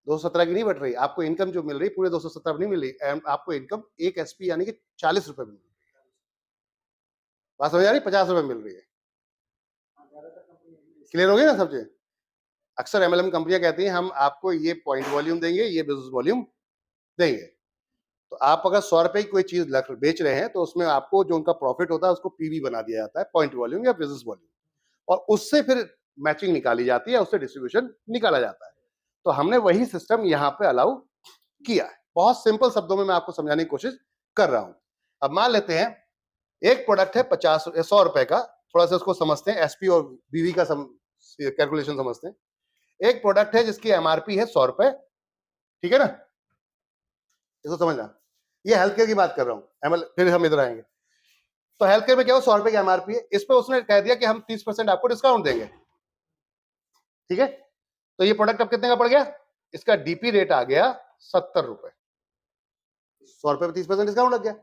217 की नहीं बट रही, आपको इनकम जो मिल रही है पूरे 217 नहीं मिल रही, आपको इनकम एक एसपी यानी कि 40 रुपए मिल रही है। बात समझ आ रही? 50 रुपए मिल रही है। क्लियर हो गई ना सब चीज? अक्सर एमएलएम कंपनियां कहती हैं हम आपको ये पॉइंट वॉल्यूम देंगे, ये बिजनेस वॉल्यूम देंगे। तो आप अगर 100 रुपए की कोई चीज बेच रहे हैं तो उसमें आपको जो उनका प्रॉफिट होता है उसको पीवी बना दिया जाता है, पॉइंट वॉल्यूम या बिजनेस वॉल्यूम, और उससे फिर मैचिंग निकाली जाती है, उससे डिस्ट्रीब्यूशन निकाला जाता है। तो हमने वही सिस्टम यहाँ पे अलाउ किया है। बहुत सिंपल शब्दों में मैं आपको समझाने की कोशिश कर रहा हूं। अब मान लेते हैं एक प्रोडक्ट है 100 रुपए का, थोड़ा सा उसको समझते हैं, एसपी और बीवी का कैलकुलेशन समझते हैं। एक प्रोडक्ट है जिसकी एमआरपी है 100 रुपए, ठीक है ना? इसको समझना, ये हेल्थ केयर की बात कर रहा हूं, फिर हम इधर आएंगे। तो हेल्थ केयर में क्या हो, 100 रुपए की एमआरपी है, इस पे उसने कह दिया कि हम 30% आपको डिस्काउंट देंगे, ठीक है? तो ये प्रोडक्ट अब कितने का पड़ गया? इसका डीपी रेट आ गया 70 रुपए। 100 रुपए में 30% डिस्काउंट लग गया।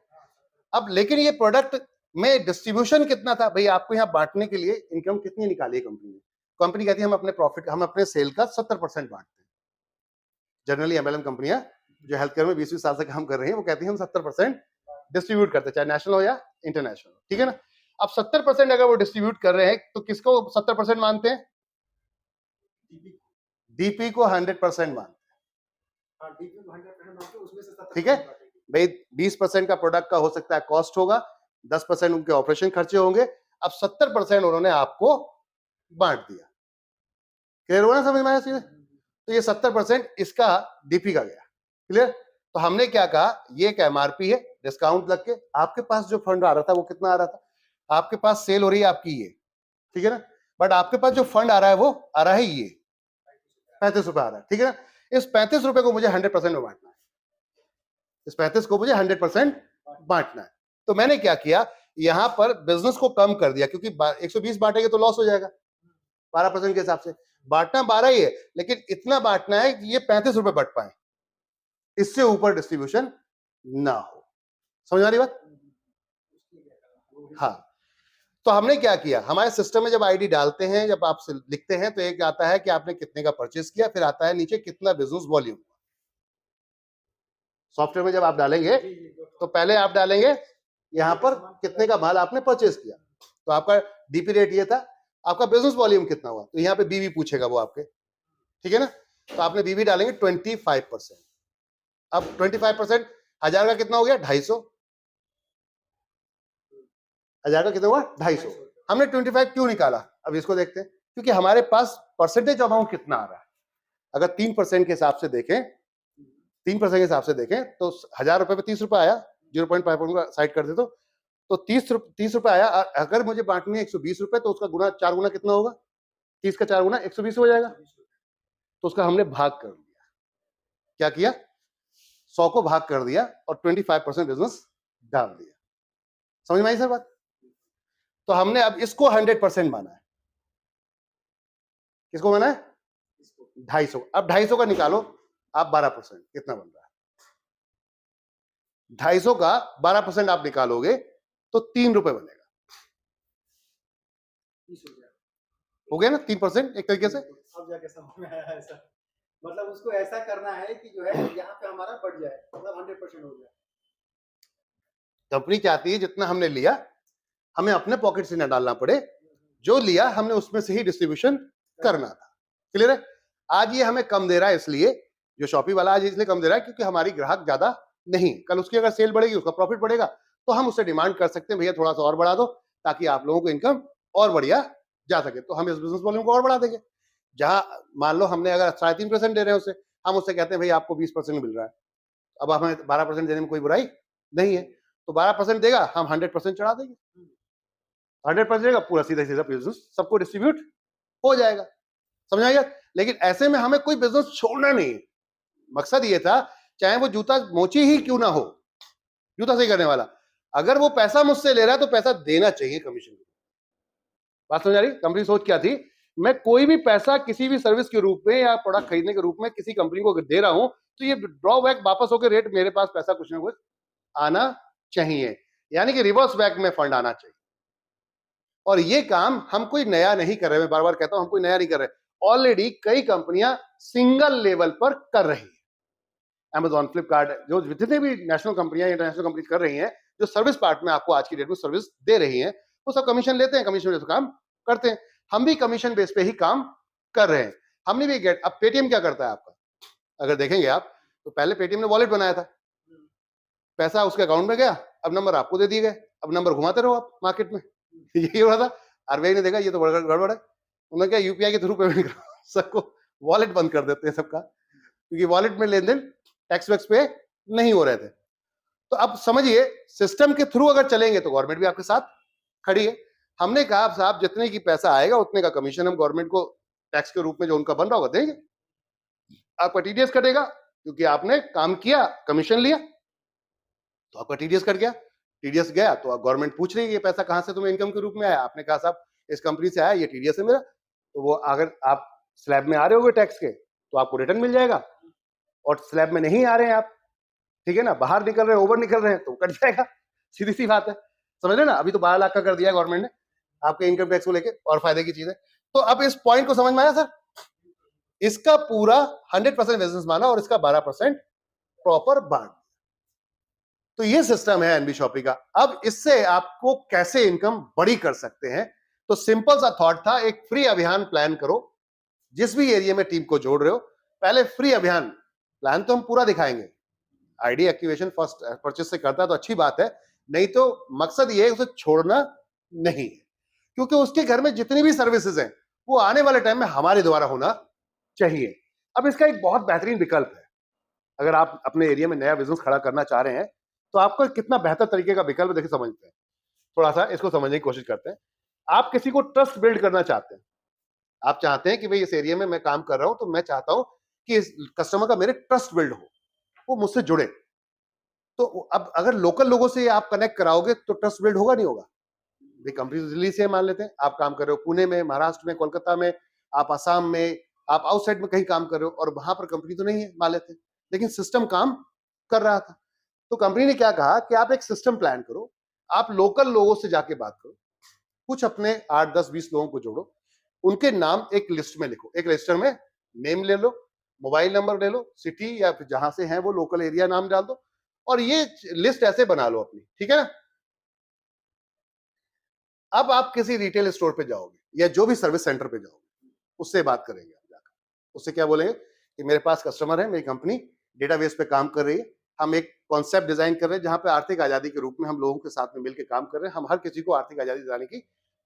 अब लेकिन ये प्रोडक्ट में डिस्ट्रीब्यूशन कितना था भाई? आपको यहाँ बांटने के लिए इनकम कितनी निकाली है कंपनी ने? कंपनी कहती है हम अपने प्रॉफिट, हम अपने सेल का 70% बांटते हैं। जनरली एमएलएम कंपनियां जो हेल्थ केयर में 20-20 साल से काम कर रही हैं वो कहती है हम 70% डिस्ट्रीब्यूट करते हैं, चाहे नेशनल हो या इंटरनेशनल, ठीक है ना? अब 70% अगर वो डिस्ट्रीब्यूट कर रहे हैं तो किसको 70% मानते हैं? डीपी को 100% मानते हैं, ठीक है भाई? 20% का प्रोडक्ट का हो सकता है कॉस्ट होगा, 10% उनके ऑपरेशन खर्चे होंगे, अब 70% उन्होंने आपको बांट दिया। क्लियर हुआ ना समझ में आया सीधे? तो ये 70% इसका डीपी का गया। क्लियर? तो हमने क्या कहा, ये एक एमआरपी है, डिस्काउंट लग के आपके पास जो फंड आ रहा था वो कितना आ रहा था? आपके पास सेल हो रही है आपकी ये, ठीक है ना? बट आपके पास जो फंड आ रहा है वो आ रहा है ये 35 रुपए आ रहा है, ठीक है ना? इस 35 रुपए को मुझे 100% में बांटना है, इस 35 को मुझे 100% बांटना है। तो मैंने क्या किया, यहां पर बिजनेस को कम कर दिया, क्योंकि 120 बांटेंगे तो लॉस हो जाएगा 12% के हिसाब से। बांटना 12 ही है, लेकिन इतना बांटना है कि ये 35 रुपए बट पाए, इससे ऊपर डिस्ट्रीब्यूशन ना हो। समझ आ रही बात? हाँ। तो हमने क्या किया, हमारे सिस्टम में जब आईडी डालते हैं, जब आप लिखते हैं, तो एक आता है कि आपने कितने का परचेस किया, फिर आता है नीचे कितना बिजनेस वॉल्यूम। सॉफ्टवेयर में जब आप डालेंगे तो पहले आप डालेंगे यहां पर कितने का माल आपने परचेस किया, तो आपका डीपी रेट ये था, आपका बिजनेस वॉल्यूम कितना हुआ, तो यहाँ पे बीवी पूछेगा वो आपके, ठीक है ना? तो आपने बीवी डालेंगे 25%। अब 25% 1000 का कितना हो गया? 250। 1000 का कितना हुआ? 250। हमने 25 क्यों निकाला? अब इसको देखते हैं, क्योंकि हमारे पास परसेंटेज अमाउंट कितना आ रहा है। अगर 3% के हिसाब से देखें, 3% के हिसाब से देखें तो 1000 रुपए पे 30 रुपए आया, 0.5 साइड कर दे तो 30 रुपए आया। अगर मुझे बांटनी है 120 रुपए, तो उसका गुना 4 गुना कितना होगा? 30 का 4 गुना 120 हो जाएगा, तो उसका हमने भाग कर दिया। क्या किया? 100 को भाग कर दिया और 25% बिजनेस डाल दिया। समझ में आई सर बात? तो हमने अब इसको 100% माना है। किसको माना है? 250। अब 250 का निकालो आप 12%, कितना बन रहा है? 250 का 12% आप निकालोगे तो 3 रुपए बनेगा। हो गया ना 3% एक तरीके से। अब जाके समझ में आया ऐसा, मतलब उसको ऐसा करना है कि जो है यहाँ पे हमारा बढ़ जाए, मतलब 100% हो जाए। कंपनी चाहती है जितना हमने लिया हमें अपने पॉकेट से न डालना पड़े, जो लिया हमने उसमें से ही डिस्ट्रीब्यूशन करना था। क्लियर है? आज ये हमें कम दे रहा है, इसलिए जो शॉपी वाला आज इसलिए कम दे रहा है क्योंकि हमारी ग्राहक ज्यादा नहीं, कल उसकी अगर सेल बढ़ेगी उसका प्रॉफिट बढ़ेगा, तो हम उससे डिमांड कर सकते हैं भैया थोड़ा सा और बढ़ा दो ताकि आप लोगों को इनकम और बढ़िया जा सके। तो हम इस बिजनेस वॉल्यूम को और बढ़ा देंगे। जहां मान लो हमने अगर 3.5% दे रहे हैं उसे, हम उससे कहते हैं भाई आपको 20% मिल रहा है, अब हमें 12% देने में कोई बुराई नहीं है, तो 12% देगा, हम 100% चढ़ा देंगे। 100% देगा, पूरा सीधा सीधा बिजनेस सबको डिस्ट्रीब्यूट हो जाएगा। समझ आएगा? लेकिन ऐसे में हमें कोई बिजनेस छोड़ना नहीं। मकसद ये था, चाहे वो जूता मोची ही क्यों ना हो, जूता सही करने वाला, अगर वो पैसा मुझसे ले रहा है तो पैसा देना चाहिए कमीशन। बात समझ आ रही? कंपनी सोच क्या थी, मैं कोई भी पैसा किसी भी सर्विस के रूप में या प्रोडक्ट खरीदने के रूप में किसी कंपनी को अगर दे रहा हूं तो ये ड्रॉबैक वापस होकर रेट मेरे पास पैसा कुछ ना कुछ आना चाहिए, यानी कि रिवर्स बैक में फंड आना चाहिए। और ये काम हम कोई नया नहीं कर रहे, मैं बार बार कहता हूं हम कोई नया नहीं कर रहे, ऑलरेडी कई कंपनियां सिंगल लेवल पर कर रही है। Amazon, फ्लिपकार्ट, जो जितने भी नेशनल कंपनियां इंटरनेशनल कंपनी कर रही हैं, जो सर्विस पार्ट में आपको आज की डेट में सर्विस दे रही हैं, वो सब कमीशन लेते हैं, कमीशन बेस काम करते हैं। हम भी कमीशन बेस पे ही काम कर रहे हैं। हमने भी गेट, अब पेटीएम क्या करता है आपका, अगर देखेंगे आप तो पहले पेटीएम ने वॉलेट बनाया था, पैसा उसके अकाउंट में गया, अब नंबर आपको दे दिए गए, अब नंबर घुमाते रहो आप मार्केट में। यही हो रहा था। आरबीआई ने देखा ये तो गड़बड़ है, उन्होंने क्या यूपीआई के थ्रू पेमेंट करो, सबको वॉलेट बंद कर देते हैं सबका, क्योंकि वॉलेट में लेन देन टैक्स वैक्स पे नहीं हो रहे थे। तो अब समझिए सिस्टम के थ्रू अगर चलेंगे तो गवर्नमेंट भी आपके साथ खड़ी है। हमने कहा साहब जितने की पैसा आएगा उतने का कमीशन हम गवर्नमेंट को टैक्स के रूप में जो उनका बन रहा होगा देंगे, आपका टीडीएस कटेगा क्योंकि आपने काम किया, कमीशन लिया, तो आपका टीडीएस कट गया। टीडीएस गया तो गवर्नमेंट पूछ रही है ये पैसा कहां से तुम्हें इनकम के रूप में आया, आपने कहा साहब इस कंपनी से आया, ये टीडीएस है मेरा, तो वो अगर आप स्लैब में आ रहे होगे टैक्स के तो आपको रिटर्न मिल जाएगा, और स्लैब में नहीं आ रहे हैं आप, ठीक है ना, बाहर निकल रहे हैं, ओवर निकल रहे हैं, तो कट जाएगा। सीधी सी बात है, समझ रहे ना। अभी तो 12 लाख का कर दिया गवर्नमेंट ने आपके इनकम टैक्स को लेके, और फायदे की चीज है। तो अब इस पॉइंट को समझ में आया सर, इसका पूरा 100% बिजनेस माना और इसका 12% प्रॉपर बांट। तो ये सिस्टम है एनबी शॉपी का। अब इससे आपको कैसे इनकम बड़ी कर सकते हैं, तो सिंपल सा थॉट था, एक फ्री अभियान प्लान करो, जिस भी एरिया में टीम को जोड़ रहे हो, पहले फ्री अभियान प्लान तो हम पूरा दिखाएंगे, आईडी एक्टिवेशन फर्स्ट परचेस से करता है तो अच्छी बात है, नहीं तो मकसद ये है उसे छोड़ना नहीं है, क्योंकि उसके घर में जितनी भी सर्विसेज हैं वो आने वाले टाइम में हमारे द्वारा होना चाहिए। अब इसका एक बहुत बेहतरीन विकल्प है, अगर आप अपने एरिया में नया बिजनेस खड़ा करना चाह रहे हैं तो आपको कितना बेहतर तरीके का विकल्प देखिए, समझते हैं, थोड़ा सा इसको समझने की कोशिश करते हैं। आप किसी को ट्रस्ट बिल्ड करना चाहते हैं, आप चाहते हैं कि भाई इस एरिया में मैं काम कर रहा हूं तो मैं चाहता हूं कि इस कस्टमर का मेरे ट्रस्ट बिल्ड हो, वो मुझसे जुड़े। तो अब अगर लोकल लोगों से आप कनेक्ट कराओगे तो ट्रस्ट बिल्ड होगा नहीं होगा? भाई कंपनी दिल्ली से मान लेते हैं, आप काम कर रहे हो पुणे में, महाराष्ट्र में, कोलकाता में, आप आसाम में, आप आउटसाइड में कहीं काम कर रहे हो और वहां पर कंपनी तो नहीं है मान लेते हैं, लेकिन सिस्टम काम कर रहा था। तो कंपनी ने क्या कहा कि आप एक सिस्टम प्लान करो, आप लोकल लोगों से जाके बात करो, कुछ अपने 8, 10, 20 लोगों को जोड़ो, उनके नाम एक लिस्ट में लिखो, एक रजिस्टर में नेम ले लो, मोबाइल नंबर ले लो, सिटी या फिर जहां से हैं वो लोकल एरिया नाम डाल दो, और ये लिस्ट ऐसे बना लो अपनी, ठीक है ना। अब आप किसी रिटेल स्टोर पे जाओगे या जो भी सर्विस सेंटर पे जाओगे, उससे बात करेंगे आप जाकर, उससे क्या बोलेंगे कि मेरे पास कस्टमर है, मेरी कंपनी डेटाबेस पे काम कर रही है, हम एक कॉन्सेप्ट डिजाइन कर रहे हैं जहां पे आर्थिक आजादी के रूप में हम लोगों के साथ में मिलकर काम कर रहे हैं, हम हर किसी को आर्थिक आजादी दिलाने की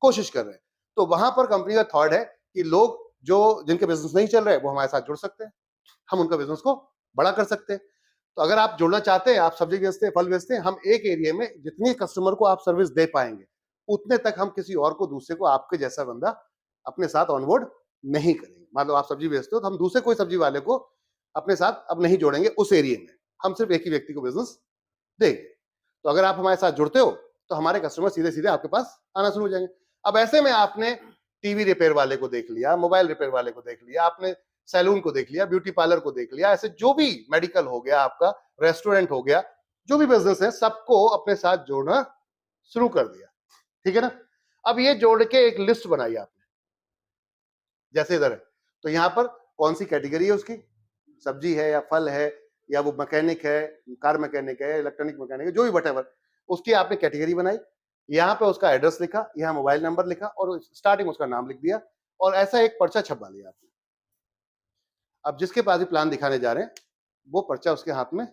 कोशिश कर रहे हैं। तो वहां पर कंपनी का थॉट है कि लोग जो जिनके बिजनेस नहीं चल रहे वो हमारे साथ जुड़ सकते हैं, हम उनका बिजनेस को बड़ा कर सकते हैं। तो अगर आप जुड़ना चाहते हैं, आप सब्जी बेचते हैं, फल बेचते हैं, हम एक एरिया में जितनी कस्टमर को आप सर्विस दे पाएंगे उतने तक हम किसी और को, दूसरे को आपके जैसा बंदा अपने साथ ऑनबोर्ड नहीं करेंगे। मान लो आप सब्जी बेचते हो तो हम दूसरे कोई सब्जी वाले को अपने साथ अब नहीं जोड़ेंगे उस एरिया में, हम सिर्फ एक ही व्यक्ति को बिजनेस देंगे। तो अगर आप हमारे साथ जुड़ते हो तो हमारे कस्टमर सीधे सीधे आपके पास आना शुरू हो जाएंगे। अब ऐसे में आपने टीवी रिपेयर वाले को देख लिया, मोबाइल रिपेयर वाले को देख लिया, आपने सैलून को देख लिया, ब्यूटी पार्लर को देख लिया, ऐसे जो भी मेडिकल हो गया, आपका रेस्टोरेंट हो गया, जो भी बिजनेस है सबको अपने साथ जोड़ना शुरू कर दिया। ठीक है ना? अब ये जोड़ के एक लिस्ट बनाई आपने, जैसे इधर है, तो यहां पर कौन सी कैटेगरी है उसकी, सब्जी है या फल है या वो मैकेनिक है, कार मैकेनिक है, इलेक्ट्रॉनिक मैकेनिक है, जो भी वटेवर, उसकी आपने कैटेगरी बनाई, यहाँ पे उसका एड्रेस लिखा, यहाँ मोबाइल नंबर लिखा और स्टार्टिंग उसका नाम लिख दिया और ऐसा एक पर्चा छपवा लिया आपने। अब जिसके पास भी प्लान दिखाने जा रहे हैं वो पर्चा उसके हाथ में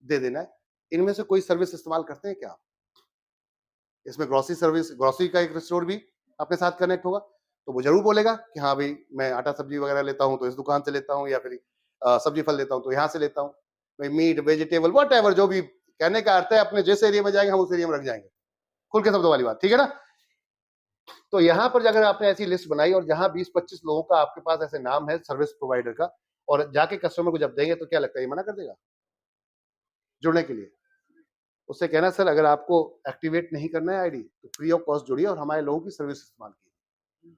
दे देना है। इनमें से कोई सर्विस इस्तेमाल करते हैं क्या आप? इसमें ग्रोसरी सर्विस, ग्रोसरी का एक स्टोर भी अपने साथ कनेक्ट होगा, तो वो जरूर बोलेगा कि हाँ भाई मैं आटा सब्जी वगैरह लेता हूँ तो इस दुकान से लेता हूँ, या फिर सब्जी फल लेता हूँ तो यहाँ से लेता हूँ, भाई मीट वेजिटेबल वट एवर, जो भी कहने का अर्थ है, अपने जिस एरिया में जाएंगे हम उस एरिया में रख जाएंगे, खुल के शब्दों वाली बात। ठीक है ना? तो यहाँ पर अगर आपने ऐसी लिस्ट बनाई और जहां 20-25 लोगों का आपके पास ऐसे नाम है सर्विस प्रोवाइडर का, और जाके कस्टमर को जब देंगे तो क्या लगता है ये मना कर देगा जुड़ने के लिए? उससे कहना सर अगर आपको एक्टिवेट नहीं करना है आईडी तो फ्री ऑफ कॉस्ट जुड़िए और हमारे लोगों की सर्विस इस्तेमाल कीजिए।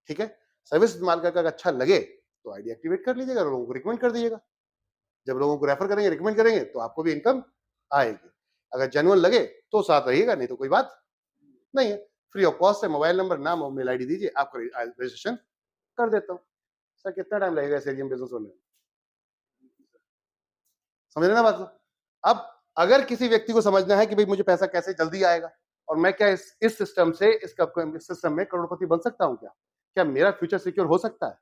ठीक है? सर्विस इस्तेमाल करके अगर अच्छा लगे तो आईडी एक्टिवेट कर लीजिएगा, लोगों को रिकमेंड कर दीजिएगा। जब लोगों को रेफर करेंगे, रिकमेंड करेंगे तो आपको भी इनकम आएगी। अगर जेन्युइन लगे तो साथ रहिएगा, नहीं तो कोई बात नहीं है। फ्री ऑफ कॉस्ट है, मोबाइल नंबर, नाम और मेल आईडी दीजिए, आपको रजिस्ट्रेशन कर देता हूँ। सर कितना टाइम लगेगा इस एरिया में बिजनेस होने में? समझ रहे ना बात को? अब अगर किसी व्यक्ति को समझना है कि भाई मुझे पैसा कैसे जल्दी आएगा और मैं क्या इस सिस्टम से, इस सिस्टम में करोड़पति बन सकता हूं, क्या मेरा फ्यूचर सिक्योर हो सकता है?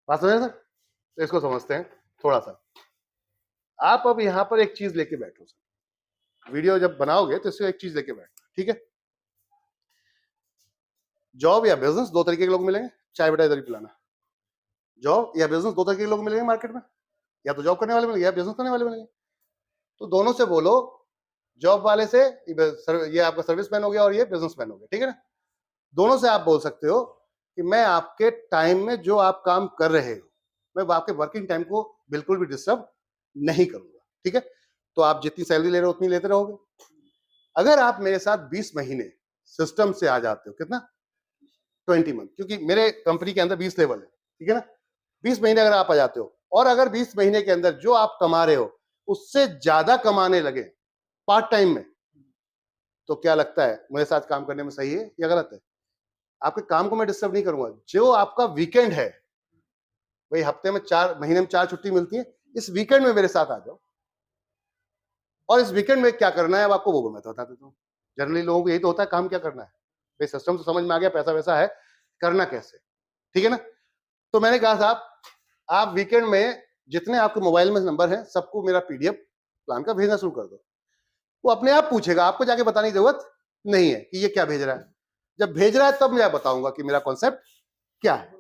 बात समझ रहे सर? तो इसको समझते हैं थोड़ा सा। आप अब यहां पर एक चीज लेके बैठो सर, वीडियो जब बनाओगे तो इसको एक चीज लेके बैठो। ठीक है? जॉब या बिजनेस दो तरीके के लोग मिलेंगे, चाय बेटा इधर ही पिलाना। जॉब या बिजनेस दो तरीके के लोग मिलेंगे मार्केट में, या तो जॉब करने वाले मिलेंगे या बिजनेस करने वाले मिलेंगे। तो दोनों से बोलो, जॉब वाले से ये आपका सर्विसमैन हो गया और ये बिजनेसमैन हो गया। ठीक है ना? दोनों से आप बोल सकते हो कि मैं आपके टाइम में जो आप काम कर रहे हो, मैं आपके वर्किंग टाइम को बिल्कुल भी डिस्टर्ब नहीं करूंगा। ठीक है? तो आप जितनी सैलरी ले रहे हो उतनी लेते रहोगे। अगर आप मेरे साथ 20 महीने सिस्टम से आ जाते हो, कितना 20 मंथ, क्योंकि मेरे कंपनी के अंदर 20 लेवल है। ठीक है ना? 20 महीने अगर आप आ जाते हो और अगर 20 महीने के अंदर जो आप कमा रहे हो उससे ज्यादा कमाने लगे पार्ट टाइम में, तो क्या लगता है मेरे साथ काम करने में सही है या गलत है? आपके काम को मैं डिस्टर्ब नहीं करूंगा। जो आपका वीकेंड है, भाई हफ्ते में 4 महीने में 4 छुट्टी मिलती है, इस वीकेंड में मेरे साथ आ जाओ। और इस वीकेंड में क्या करना है अब आपको वो मैं तो बता देता हूँ। जनरली लोगों को यही तो होता है, काम क्या करना है, भाई सिस्टम तो समझ में आ गया, पैसा वैसा है, करना कैसे। ठीक है ना? तो मैंने कहा साहब आप वीकेंड में जितने आपके मोबाइल में नंबर है सबको मेरा पीडीएफ प्लान का भेजना शुरू कर दो। वो अपने आप पूछेगा, आपको जाके बताने की जरूरत नहीं है कि ये क्या भेज रहा है। जब भेज रहा है तब मैं बताऊंगा कि मेरा कॉन्सेप्ट क्या है,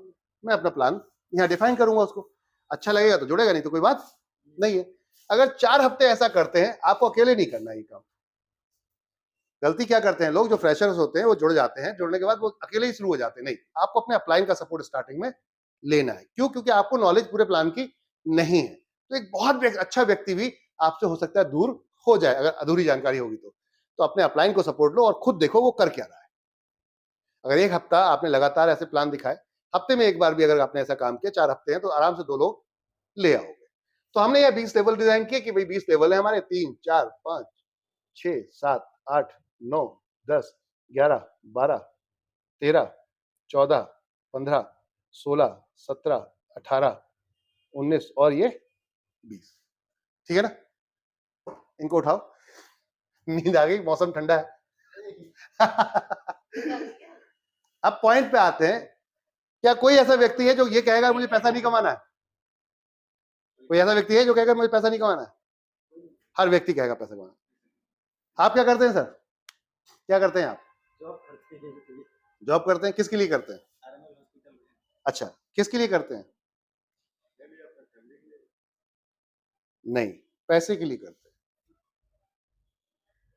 मैं अपना प्लान यहाँ डिफाइन करूंगा। उसको अच्छा लगेगा तो जुड़ेगा, नहीं तो कोई बात नहीं है। अगर 4 हफ्ते ऐसा करते हैं, आपको अकेले नहीं करना ये काम। गलती क्या करते हैं लोग, जो फ्रेशर्स होते हैं वो जुड़ जाते हैं, जुड़ने के बाद वो अकेले ही शुरू हो जाते हैं। नहीं, आपको अपने अपलाइन का सपोर्ट स्टार्टिंग में लेना है। क्यों? क्योंकि आपको नॉलेज पूरे प्लान की नहीं है। तो एक बहुत अच्छा व्यक्ति भी आपसे हो सकता है दूर हो जाए अगर अधूरी जानकारी होगी तो अपने अपलाइन को सपोर्ट लो और खुद देखो वो कर क्या रहा है। अगर एक हफ्ता आपने लगातार ऐसे प्लान दिखाए, हफ्ते में एक बार भी अगर आपने ऐसा काम किया, 4 हफ्ते हैं तो आराम से 2 लोग ले आओगे। तो हमने ये 20 लेवल डिजाइन किए कि भाई 20 लेवल है हमारे, 3 4 5 6 7 8 9 10 11 12 13 14 15 16 17 18 19 और ये 20। ठीक है ना? इनको उठाओ, नींद आ गई, मौसम ठंडा है। अब पॉइंट पे आते हैं। क्या कोई ऐसा व्यक्ति है जो ये कहेगा मुझे पैसा नहीं कमाना है? कोई ऐसा व्यक्ति है जो कहेगा मुझे पैसा नहीं कमाना है? हर व्यक्ति कहेगा पैसा कमाना। आप क्या करते हैं सर? क्या करते हैं आप? जॉब करते हैं। किसके लिए करते हैं? अच्छा, किसके लिए करते हैं? नहीं, पैसे के लिए करते हैं।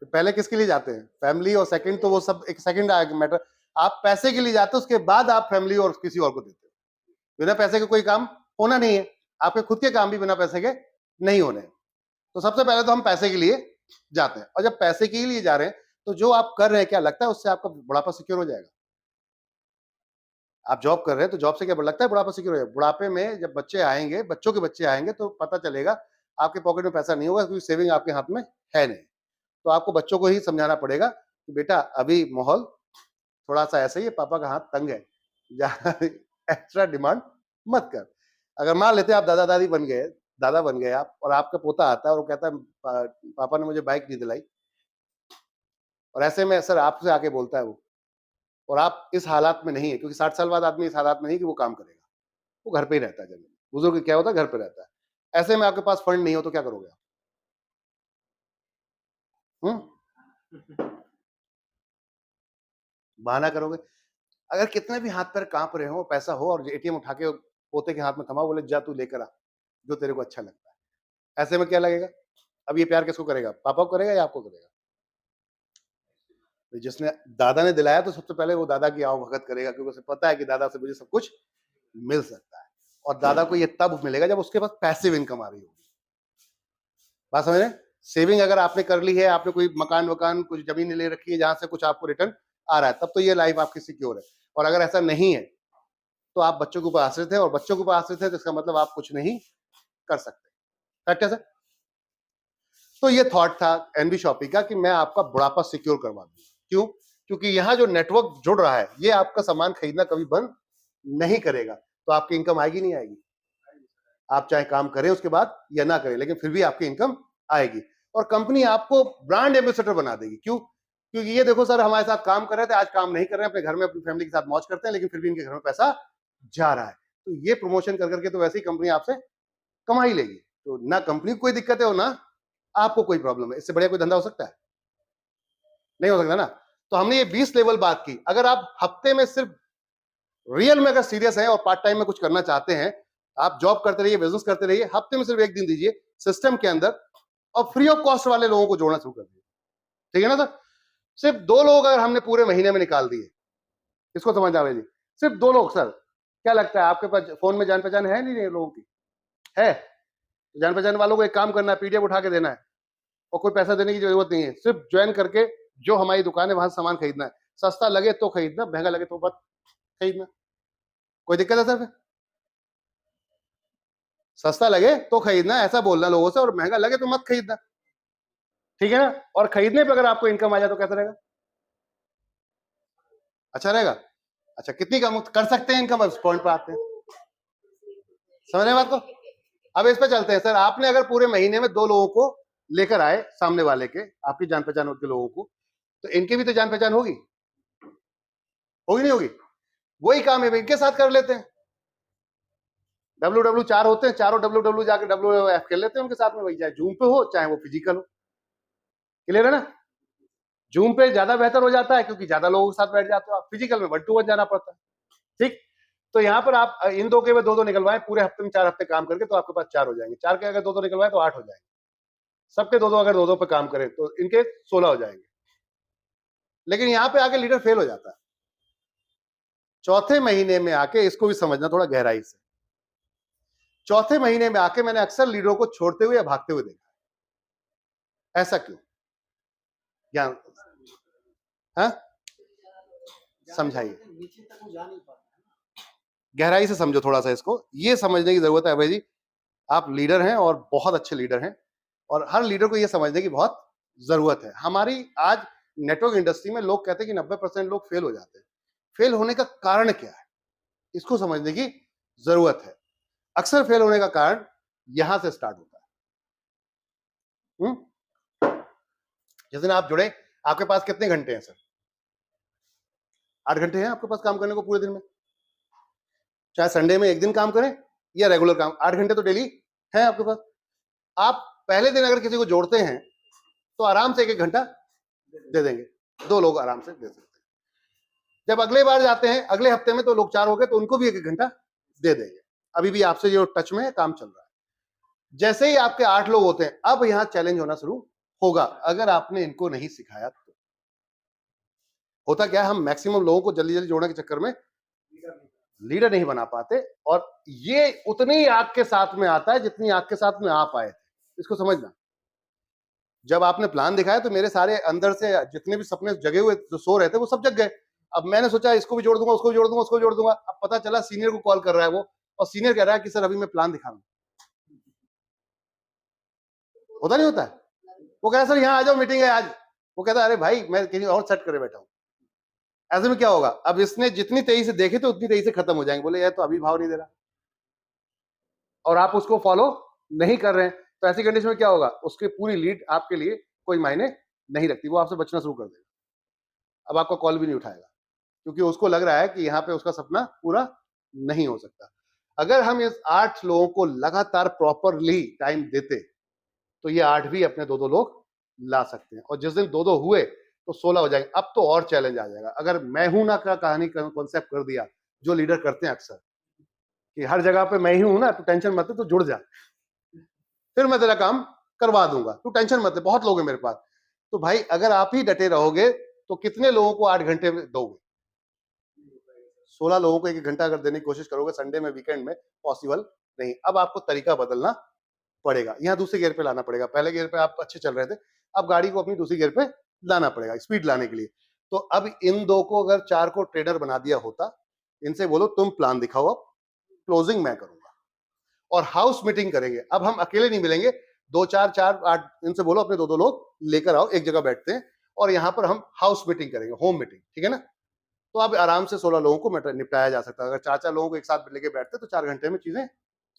तो पहले किसके लिए जाते हैं? फैमिली, और सेकंड तो वो सब एक सेकंड मैटर। आप पैसे के लिए जाते हो, उसके बाद आप फैमिली और किसी और को देते हो। बिना पैसे के कोई काम होना नहीं है, आपके खुद के काम भी बिना पैसे के नहीं होने। तो सबसे पहले तो हम पैसे के लिए जाते हैं, और जब पैसे के लिए जा रहे हैं तो जो आप कर रहे हैं, क्या लगता है उससे आपका बुढ़ापा सिक्योर हो जाएगा? आप जॉब कर रहे हैं तो जॉब से क्या लगता है बुढ़ापा सिक्योर हो जाएगा? बुढ़ापे में जब बच्चे आएंगे, बच्चों के बच्चे आएंगे, तो पता चलेगा आपके पॉकेट में पैसा नहीं होगा, क्योंकि सेविंग आपके हाथ में है नहीं। तो आपको बच्चों को ही समझाना पड़ेगा कि बेटा अभी माहौल थोड़ा सा ऐसा ही है, पापा का हाथ तंग है, एक्स्ट्रा डिमांड मत कर। अगर मान लेते हैं आप दादा दादी बन गए, दादा बन गए आप, और आपका पोता आता है और वो कहता है पापा ने मुझे बाइक नहीं दिलाई, और ऐसे में सर आपसे आके बोलता है वो, और आप इस हालात में नहीं है, क्योंकि 60 साल बाद आदमी इस हालात में नहीं कि वो काम करेगा, वो घर पे ही रहता है। जनरली बुजुर्ग क्या होता है, घर पे रहता है। ऐसे में आपके पास फंड नहीं हो तो क्या करोगे आप? बहाना करोगे। अगर कितने भी हाथ पैर कांप रहे हो, पैसा हो और एटीएम उठा के पोते के हाथ में थमा, बोले जा तू लेकर आ जो तेरे को अच्छा लगता है, ऐसे में क्या लगेगा? अब ये प्यार किसको करेगा, पापा को करेगा या आपको करेगा? तो जिसने दादा ने दिलाया तो सबसे पहले वो दादा की आओ भगत करेगा, क्योंकि उसे पता है कि दादा से मुझे सब कुछ मिल सकता है, और दादा को ये तब मिलेगा जब उसके पास पैसिव इनकम आ रही होगी। बात समझ रहे हैं? सेविंग अगर आपने कर ली है, आपने कोई मकान वकान कुछ जमीन ले रखी है जहां से कुछ आपको रिटर्न आ रहा है, तब तो ये लाइफ आपकी सिक्योर है। और अगर ऐसा नहीं है तो आप बच्चों के ऊपर आश्रित है, और बच्चों के ऊपर आश्रित है तो इसका मतलब आप कुछ नहीं कर सकते। फैक्ट है सर? तो ये थॉट था एनबी शॉपी का कि मैं आपका बुढ़ापा सिक्योर करवा दूं। क्यों? क्योंकि यहाँ जो नेटवर्क जुड़ रहा है, ये आपका सामान खरीदना कभी बंद नहीं करेगा, तो आपकी इनकम आएगी नहीं आएगी? आप चाहे काम करें उसके बाद या ना करें, लेकिन फिर भी आपकी इनकम आएगी, और कंपनी आपको ब्रांड एम्बेसडर बना देगी। क्यों? क्योंकि ये देखो सर, हमारे साथ काम कर रहे थे, आज काम नहीं कर रहे हैं, अपने घर में अपनी फैमिली के साथ मौज करते हैं, लेकिन फिर भी इनके घर में पैसा जा रहा है। तो ये प्रमोशन कर करके तो वैसे ही कंपनी आपसे कमा ही लेगी। तो ना कंपनी को कोई दिक्कत है और ना आपको कोई प्रॉब्लम है। इससे बढ़िया कोई धंधा हो सकता है? नहीं हो सकता ना। तो हमने ये 20 लेवल बात की। अगर आप हफ्ते में सिर्फ रियल में अगर सीरियस हैं और पार्ट टाइम में कुछ करना चाहते हैं, आप जॉब करते रहिए, बिजनेस करते रहिए, हफ्ते में सिर्फ 1 दिन दीजिए सिस्टम के अंदर, और फ्री ऑफ कॉस्ट वाले लोगों को जोड़ना शुरू कर दीजिए। ठीक है ना सर? सिर्फ 2 लोग अगर हमने पूरे महीने में निकाल दिए, इसको समझ आवे जी, सिर्फ 2 लोग सर, क्या लगता है आपके पास फोन में जान पहचान है नहीं लोगों की? है? जान पहचान वालों को एक काम करना है, पीडीएफ उठा के देना है, और कोई पैसा देने की जरूरत नहीं है। सिर्फ ज्वाइन करके जो हमारी दुकान है वहां सामान खरीदना है। सस्ता लगे तो खरीदना, महंगा लगे तो मत खरीदना। कोई दिक्कत है सर? सस्ता लगे तो खरीदना, ऐसा बोलना लोगों से, और महंगा लगे तो मत खरीदना। ठीक है ना? और खरीदने पे अगर आपको इनकम आ जाए तो कैसा रहेगा? अच्छा रहेगा। अच्छा, कितनी कम कर सकते हैं इनकम? अब इस पॉइंट पर आते हैं, समझ रहे हैं बात को? अब इस पे चलते हैं सर। आपने अगर पूरे महीने में 2 लोगों को लेकर आए, सामने वाले के, आपकी जान पहचान के लोगों को, तो इनकी भी तो जान पहचान होगी, होगी नहीं होगी? वही काम है, इनके साथ कर लेते हैं। WW 4 होते हैं, चारों WW जाकर WF खेल लेते हैं उनके साथ में, वही चाहे जूम पे हो चाहे वो फिजिकल हो। क्लियर है ना? जूम पे ज्यादा बेहतर हो जाता है, क्योंकि ज्यादा लोगों के साथ बैठ जाते हो आप। फिजिकल में 1 to 1 जाना पड़ता है। ठीक? तो यहाँ पर आप इन 2 के 2 निकलवाएं पूरे हफ्ते में, 4 हफ्ते काम करके, तो आपके पास 4 हो जाएंगे। 4 के अगर 2 निकलवाएं तो 8 हो जाएंगे। सबके 2 अगर 2 पे काम करें तो इनके 16 हो जाएंगे। लेकिन यहाँ पे आके लीडर फेल हो जाता है। चौथे महीने में आके, इसको भी समझना थोड़ा गहराई से, चौथे महीने में आके मैंने अक्सर लीडरों को छोड़ते हुए या भागते हुए देखा। ऐसा क्यों? ज्ञान, हाँ, समझाइए, नीचे तक वो जा नहीं पाता है। गहराई से समझो थोड़ा सा इसको। ये समझने की जरूरत है भाई जी, आप लीडर हैं और बहुत अच्छे लीडर हैं, और हर लीडर को ये समझने की बहुत जरूरत है। हमारी आज नेटवर्क इंडस्ट्री में लोग कहते हैं कि 90% लोग फेल हो जाते हैं। फेल होने का कारण क्या है, इसको समझने की जरूरत है। अक्सर फेल होने का कारण यहां से स्टार्ट होता है। जिस दिन आप जुड़े, आपके पास कितने घंटे हैं सर? 8 घंटे हैं आपके पास काम करने को पूरे दिन में। चाहे संडे में 1 दिन काम करें या रेगुलर काम, 8 घंटे तो डेली है आपके पास। आप पहले दिन अगर किसी को जोड़ते हैं तो आराम से 1-1 घंटा दे देंगे, 2 लोग आराम से दे सकते हैं। जब अगले बार जाते हैं, अगले हफ्ते में तो लोग 4 हो गए, तो उनको भी 1-1 घंटा दे देंगे। अभी भी आपसे जो टच में है, काम चल रहा है। जैसे ही आपके 8 लोग होते हैं, अब यहां चैलेंज होना शुरू होगा, अगर आपने इनको नहीं सिखाया तो। होता क्या है, हम मैक्सिमम लोगों को जल्दी जल्दी जोड़ने के चक्कर में लीडर नहीं बना पाते, और ये उतनी आग के साथ में आता है जितनी आग के साथ में आप आए थे। इसको समझना। जब आपने प्लान दिखाया तो मेरे सारे अंदर से जितने भी सपने जगे हुए जो सो रहे थे वो सब जग गए। अब मैंने सोचा इसको भी जोड़ दूंगा, उसको भी जोड़ दूंगा, उसको भी जोड़ दूंगा। अब पता चला सीनियर को कॉल कर रहा है वो, और सीनियर कह रहा है कि सर अभी मैं प्लान दिखा रहा हूँ। होता नहीं होता है? वो कह रहा है सर यहाँ आ जाओ, मीटिंग है आज। वो कहता है अरे भाई मैं कहीं और सेट करे बैठा हूँ। ऐसे में क्या होगा? अब इसने जितनी तेजी से देखे तो उतनी तेजी से खत्म हो जाएंगे। बोले यार तो अभी भाव नहीं दे रहा, और आप उसको फॉलो नहीं कर रहे हैं, तो ऐसी कंडीशन में क्या होगा? उसकी पूरी लीड आपके लिए कोई मायने नहीं रखती, वो आपसे बचना शुरू कर देगा। अब आपका कॉल भी नहीं उठाएगा, क्योंकि उसको लग रहा है कि यहाँ पे उसका सपना पूरा नहीं हो सकता। अगर हम इस 8 लोगों को लगातार प्रॉपरली टाइम देते तो ये 8 भी अपने 2-2 लोग ला सकते हैं, और जिस दिन 2-2 हुए तो 16 हो जाएंगे। अब तो और चैलेंज आ जाएगा। अगर मैं हूं ना का कहानी कॉन्सेप्ट कर दिया, जो लीडर करते हैं अक्सर, कि हर जगह पे मैं ही हूं ना, तो टेंशन मत ले, तो जुड़ जा, फिर मैं तेरा काम करवा दूंगा, तू टेंशन मत ले, बहुत लोग हैं मेरे पास। तो भाई अगर आप ही डटे रहोगे तो कितने लोगों को 8 घंटे में दोगे? 16 लोगों को 1 घंटा अगर देने की कोशिश करोगे संडे में, वीकेंड में, पॉसिबल नहीं। अब आपको तरीका बदलना पड़ेगा, यहाँ दूसरे गियर पे लाना पड़ेगा। पहले गियर पे आप अच्छे चल रहे थे, अब गाड़ी को अपनी दूसरी गियर पे लाना पड़ेगा स्पीड लाने के लिए। तो अब इन 2 को अगर 4 को ट्रेडर बना दिया होता, इनसे बोलो तुम प्लान दिखाओ, अब क्लोजिंग मैं करूंगा, और हाउस मीटिंग करेंगे। अब हम अकेले नहीं मिलेंगे, 2-4-4-8 इनसे बोलो अपने 2-2 लोग लेकर आओ, एक जगह बैठते हैं और यहाँ पर हम हाउस मीटिंग करेंगे, होम मीटिंग, ठीक है ना? तो अब आराम से 16 लोगों को निपटाया जा सकता है। अगर 4-4 लोगों को एक साथ लेके बैठते तो 4 घंटे में चीजें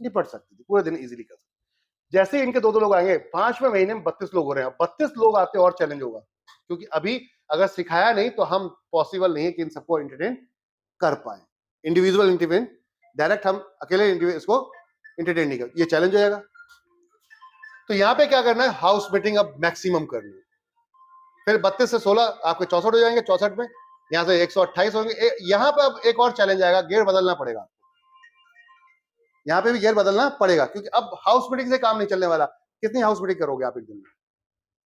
निपट सकती थी, पूरे दिन इजीली कर सकते। जैसे ही इनके 2-2 लोग आएंगे, 5वें महीने में 32 लोग हो रहे हैं। 32 लोग आते और चैलेंज होगा, क्योंकि अभी अगर सिखाया नहीं तो हम पॉसिबल नहीं है कि इन सबको एंटरटेन कर पाए। इंडिविजुअल एंटरटेन, डायरेक्ट हम अकेले इसको एंटरटेन नहीं कर, ये चैलेंज हो जाएगा। तो यहाँ पे क्या करना है? हाउस मीटिंग अब मैक्सिमम करनी है। फिर 32 से 16 आपके 64 हो जाएंगे। 64 में यहाँ से 128 होंगे। यहाँ पे अब एक और चैलेंज आएगा, गियर बदलना पड़ेगा। यहाँ पे भी गियर बदलना पड़ेगा, क्योंकि अब हाउस मीटिंग से काम नहीं चलने वाला। कितनी हाउस मीटिंग करोगे आप एक दिन में?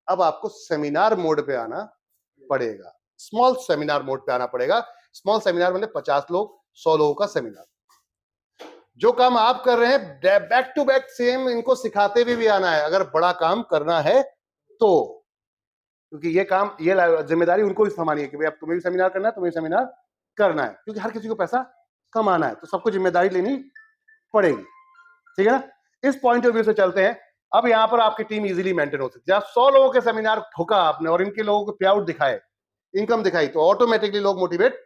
अब आपको सेमिनार मोड पे आना पड़ेगा, स्मॉल सेमिनार मोड पे आना पड़ेगा। स्मॉल सेमिनार मतलब 50 लोग, 100 लोगों का सेमिनार। जो काम आप कर रहे हैं बैक टू बैक सेम इनको सिखाते हुए भी आना है, अगर बड़ा काम करना है तो। क्योंकि ये काम, ये जिम्मेदारी उनको भी संभालनी है कि भाई अब तुम्हें भी सेमिनार करना है, तुम्हें भी सेमिनार करना है, क्योंकि हर किसी को पैसा कमाना है, तो सबको जिम्मेदारी लेनी पड़ेगी, ठीक है ना? इस पॉइंट ऑफ व्यू से चलते हैं। अब यहां पर आपकी टीम इजीली मेंटेन हो सकती है। 100 लोगों के सेमिनार ठोका आपने और इनके लोगों को पे आउट दिखाए, इनकम दिखाई, तो ऑटोमेटिकली लोग मोटिवेट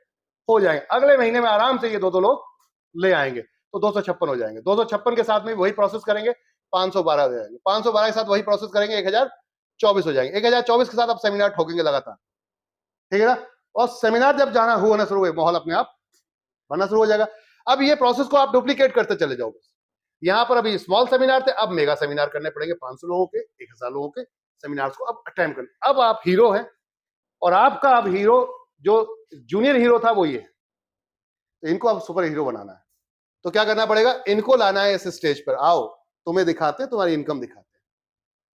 हो जाएंगे। अगले महीने में आराम से ये 2-2 लोग ले आएंगे, तो 256 हो जाएंगे। 256 के साथ में वही प्रोसेस करेंगे, 512 हो जाएंगे। 512 के साथ वही प्रोसेस करेंगे, 1024 हो जाएंगे। 1024 के साथ आप सेमिनार ठोकेंगे लगातार, ठीक है ना? और सेमिनार जब जाना होना शुरू हुए, माहौल अपने आप बनना शुरू हो जाएगा। अब ये प्रोसेस को आप डुप्लीकेट करते चले जाओगे। यहां पर अभी स्मॉल सेमिनार थे, अब मेगा सेमिनार करने पड़ेंगे, 500 लोगों के, 1000 लोगों के सेमिनार्स को अब अटेम्प्ट करने। अब आप हीरो हैं, और आपका अब हीरो जो जूनियर हीरो था वो ये है, तो इनको अब सुपर हीरो बनाना है। तो क्या करना पड़ेगा? इनको लाना है इस स्टेज पर। आओ तुम्हें दिखाते हैं, तुम्हारी इनकम दिखाते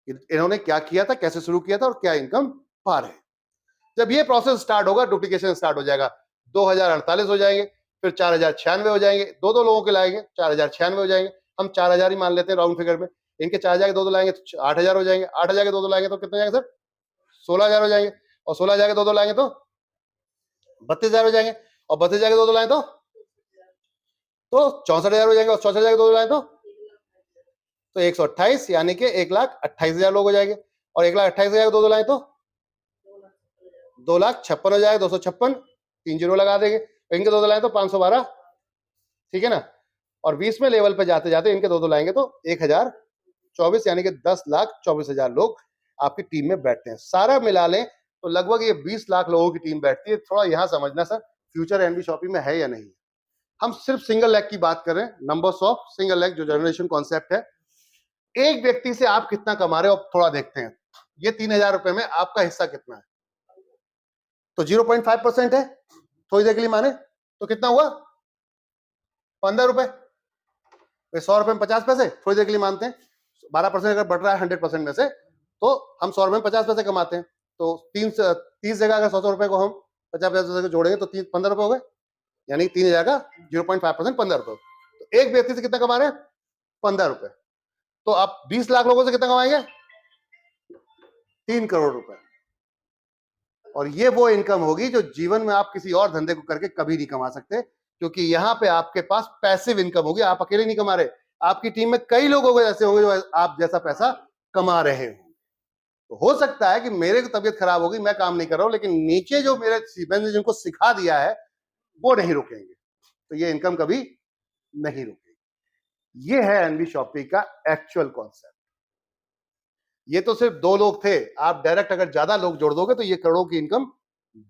हैं, इन्होंने क्या किया था, कैसे शुरू किया था, और क्या इनकम पा रहे हैं। जब ये प्रोसेस स्टार्ट होगा, डुप्लीकेशन स्टार्ट हो जाएगा। 2048 हो जाएंगे, फिर 4096 हो जाएंगे। 2-2 लोगों के लाएंगे, 4096 हो जाएंगे। हम 4000 ही मान लेते हैं राउंड फिगर में। इनके 4000 के 2-2 लाएंगे तो 8000 हो जाएंगे। 8000 के 2-2 लाएंगे तो कितने जाएंगे सर? 16000 हो जाएंगे। और 16000 के 2-2 लाएंगे तो 32000 हो जाएंगे। और 32000 के 2-2 लाएंगे तो 64000 हो जाएंगे। और 64000 के 2-2 लाएंगे तो 128, यानी कि 1,28,000 लोग हो जाएंगे। और 1,28,000 के 2-2 लाएंगे तो 2,56,000 हो जाएगा। 256, 3 जीरो लगा देंगे। इनके 2-2 लाएंगे तो 512, ठीक है ना? और 20वें लेवल पे जाते जाते इनके 2-2 लाएंगे तो 1024, यानी कि 10,24,000 लोग आपकी टीम में बैठते हैं। सारा मिला लें तो लगभग ये 20 लाख लोगों की टीम बैठती है। थोड़ा यहां समझना सर, फ्यूचर एनबी शॉपिंग में है या नहीं। हम सिर्फ सिंगल लेग की बात कर रहे हैं, नंबर्स ऑफ सिंगल लेग जो जनरेशन कॉन्सेप्ट है। एक व्यक्ति से आप कितना कमा रहे हो, अब थोड़ा देखते हैं। ये 3000 रुपए में आपका हिस्सा कितना है? तो 0.5% है, थोड़ी देर के लिए माने तो कितना हुआ? 15 रुपए। 100 रुपए में 50 पैसे, थोड़ी देर के लिए मानते हैं। 12% अगर बढ़ रहा है 100% में से, तो हम 100 रुपए में 50 पैसे कमाते हैं। तो 30 जगह अगर 100 रुपए को हम 50 पैसे को जोड़ेंगे तो 15 रुपए हो गए, यानी 3000 का 0.5% 15 रुपए। तो एक व्यक्ति से कितना कमा रहे हैं? 15 रुपए। तो आप 20 लाख लोगों से कितना कमाएंगे? 3 करोड़ रुपए। और ये वो इनकम होगी जो जीवन में आप किसी और धंधे को करके कभी नहीं कमा सकते, क्योंकि यहां पे आपके पास पैसिव इनकम होगी। आप अकेले नहीं कमा रहे, आपकी टीम में कई लोग होंगे ऐसे होंगे जो आप जैसा पैसा कमा रहे हो। तो हो सकता है कि मेरे को तबीयत खराब होगी, मैं काम नहीं कर रहा हूं, लेकिन नीचे जो मेरे मैंने जिनको सिखा दिया है वो नहीं रुकेंगे, तो ये इनकम कभी नहीं रुकेगी। ये है एनवी शॉपी का एक्चुअल कॉन्सेप्ट। ये तो सिर्फ 2 लोग थे, आप डायरेक्ट अगर ज्यादा लोग जोड़ दोगे तो ये करोड़ों की इनकम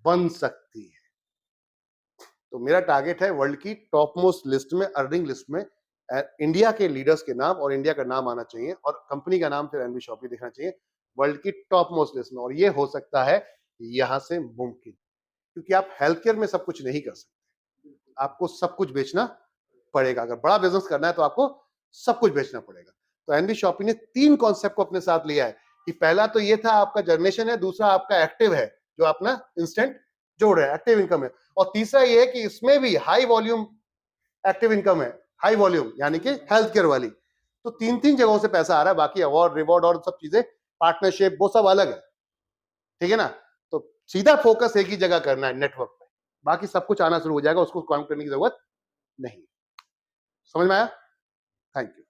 बन सकती है। तो मेरा टारगेट है वर्ल्ड की टॉप मोस्ट लिस्ट में, अर्निंग लिस्ट में इंडिया के लीडर्स के नाम और इंडिया का नाम आना चाहिए, और कंपनी का नाम फिर एनवी शॉपी दिखना चाहिए वर्ल्ड की टॉप मोस्ट लिस्ट में। और ये हो सकता है यहां से मुमकिन, क्योंकि आप हेल्थ केयर में सब कुछ नहीं कर सकते, आपको सब कुछ बेचना पड़ेगा। अगर बड़ा बिजनेस करना है तो आपको सब कुछ बेचना पड़ेगा। तो एनवी शॉपी ने 3 कॉन्सेप्ट को अपने साथ लिया है कि पहला तो ये था आपका जनरेशन है, दूसरा आपका एक्टिव है जो अपना इंस्टेंट जोड़ रहे हैं, एक्टिव इनकम है, और तीसरा ये है कि इसमें भी हाई वॉल्यूम एक्टिव इनकम है, हाई वॉल्यूम यानी कि हेल्थ केयर वाली। तो 3 जगहों से पैसा आ रहा है, बाकी अवार्ड रिवॉर्ड और सब चीजें पार्टनरशिप वो सब अलग है, ठीक है ना। तो सीधा फोकस एक ही जगह करना है, नेटवर्क पे, बाकी सब कुछ आना शुरू हो जाएगा, उसको काम करने की जरूरत नहीं। समझ में आया? Thank you.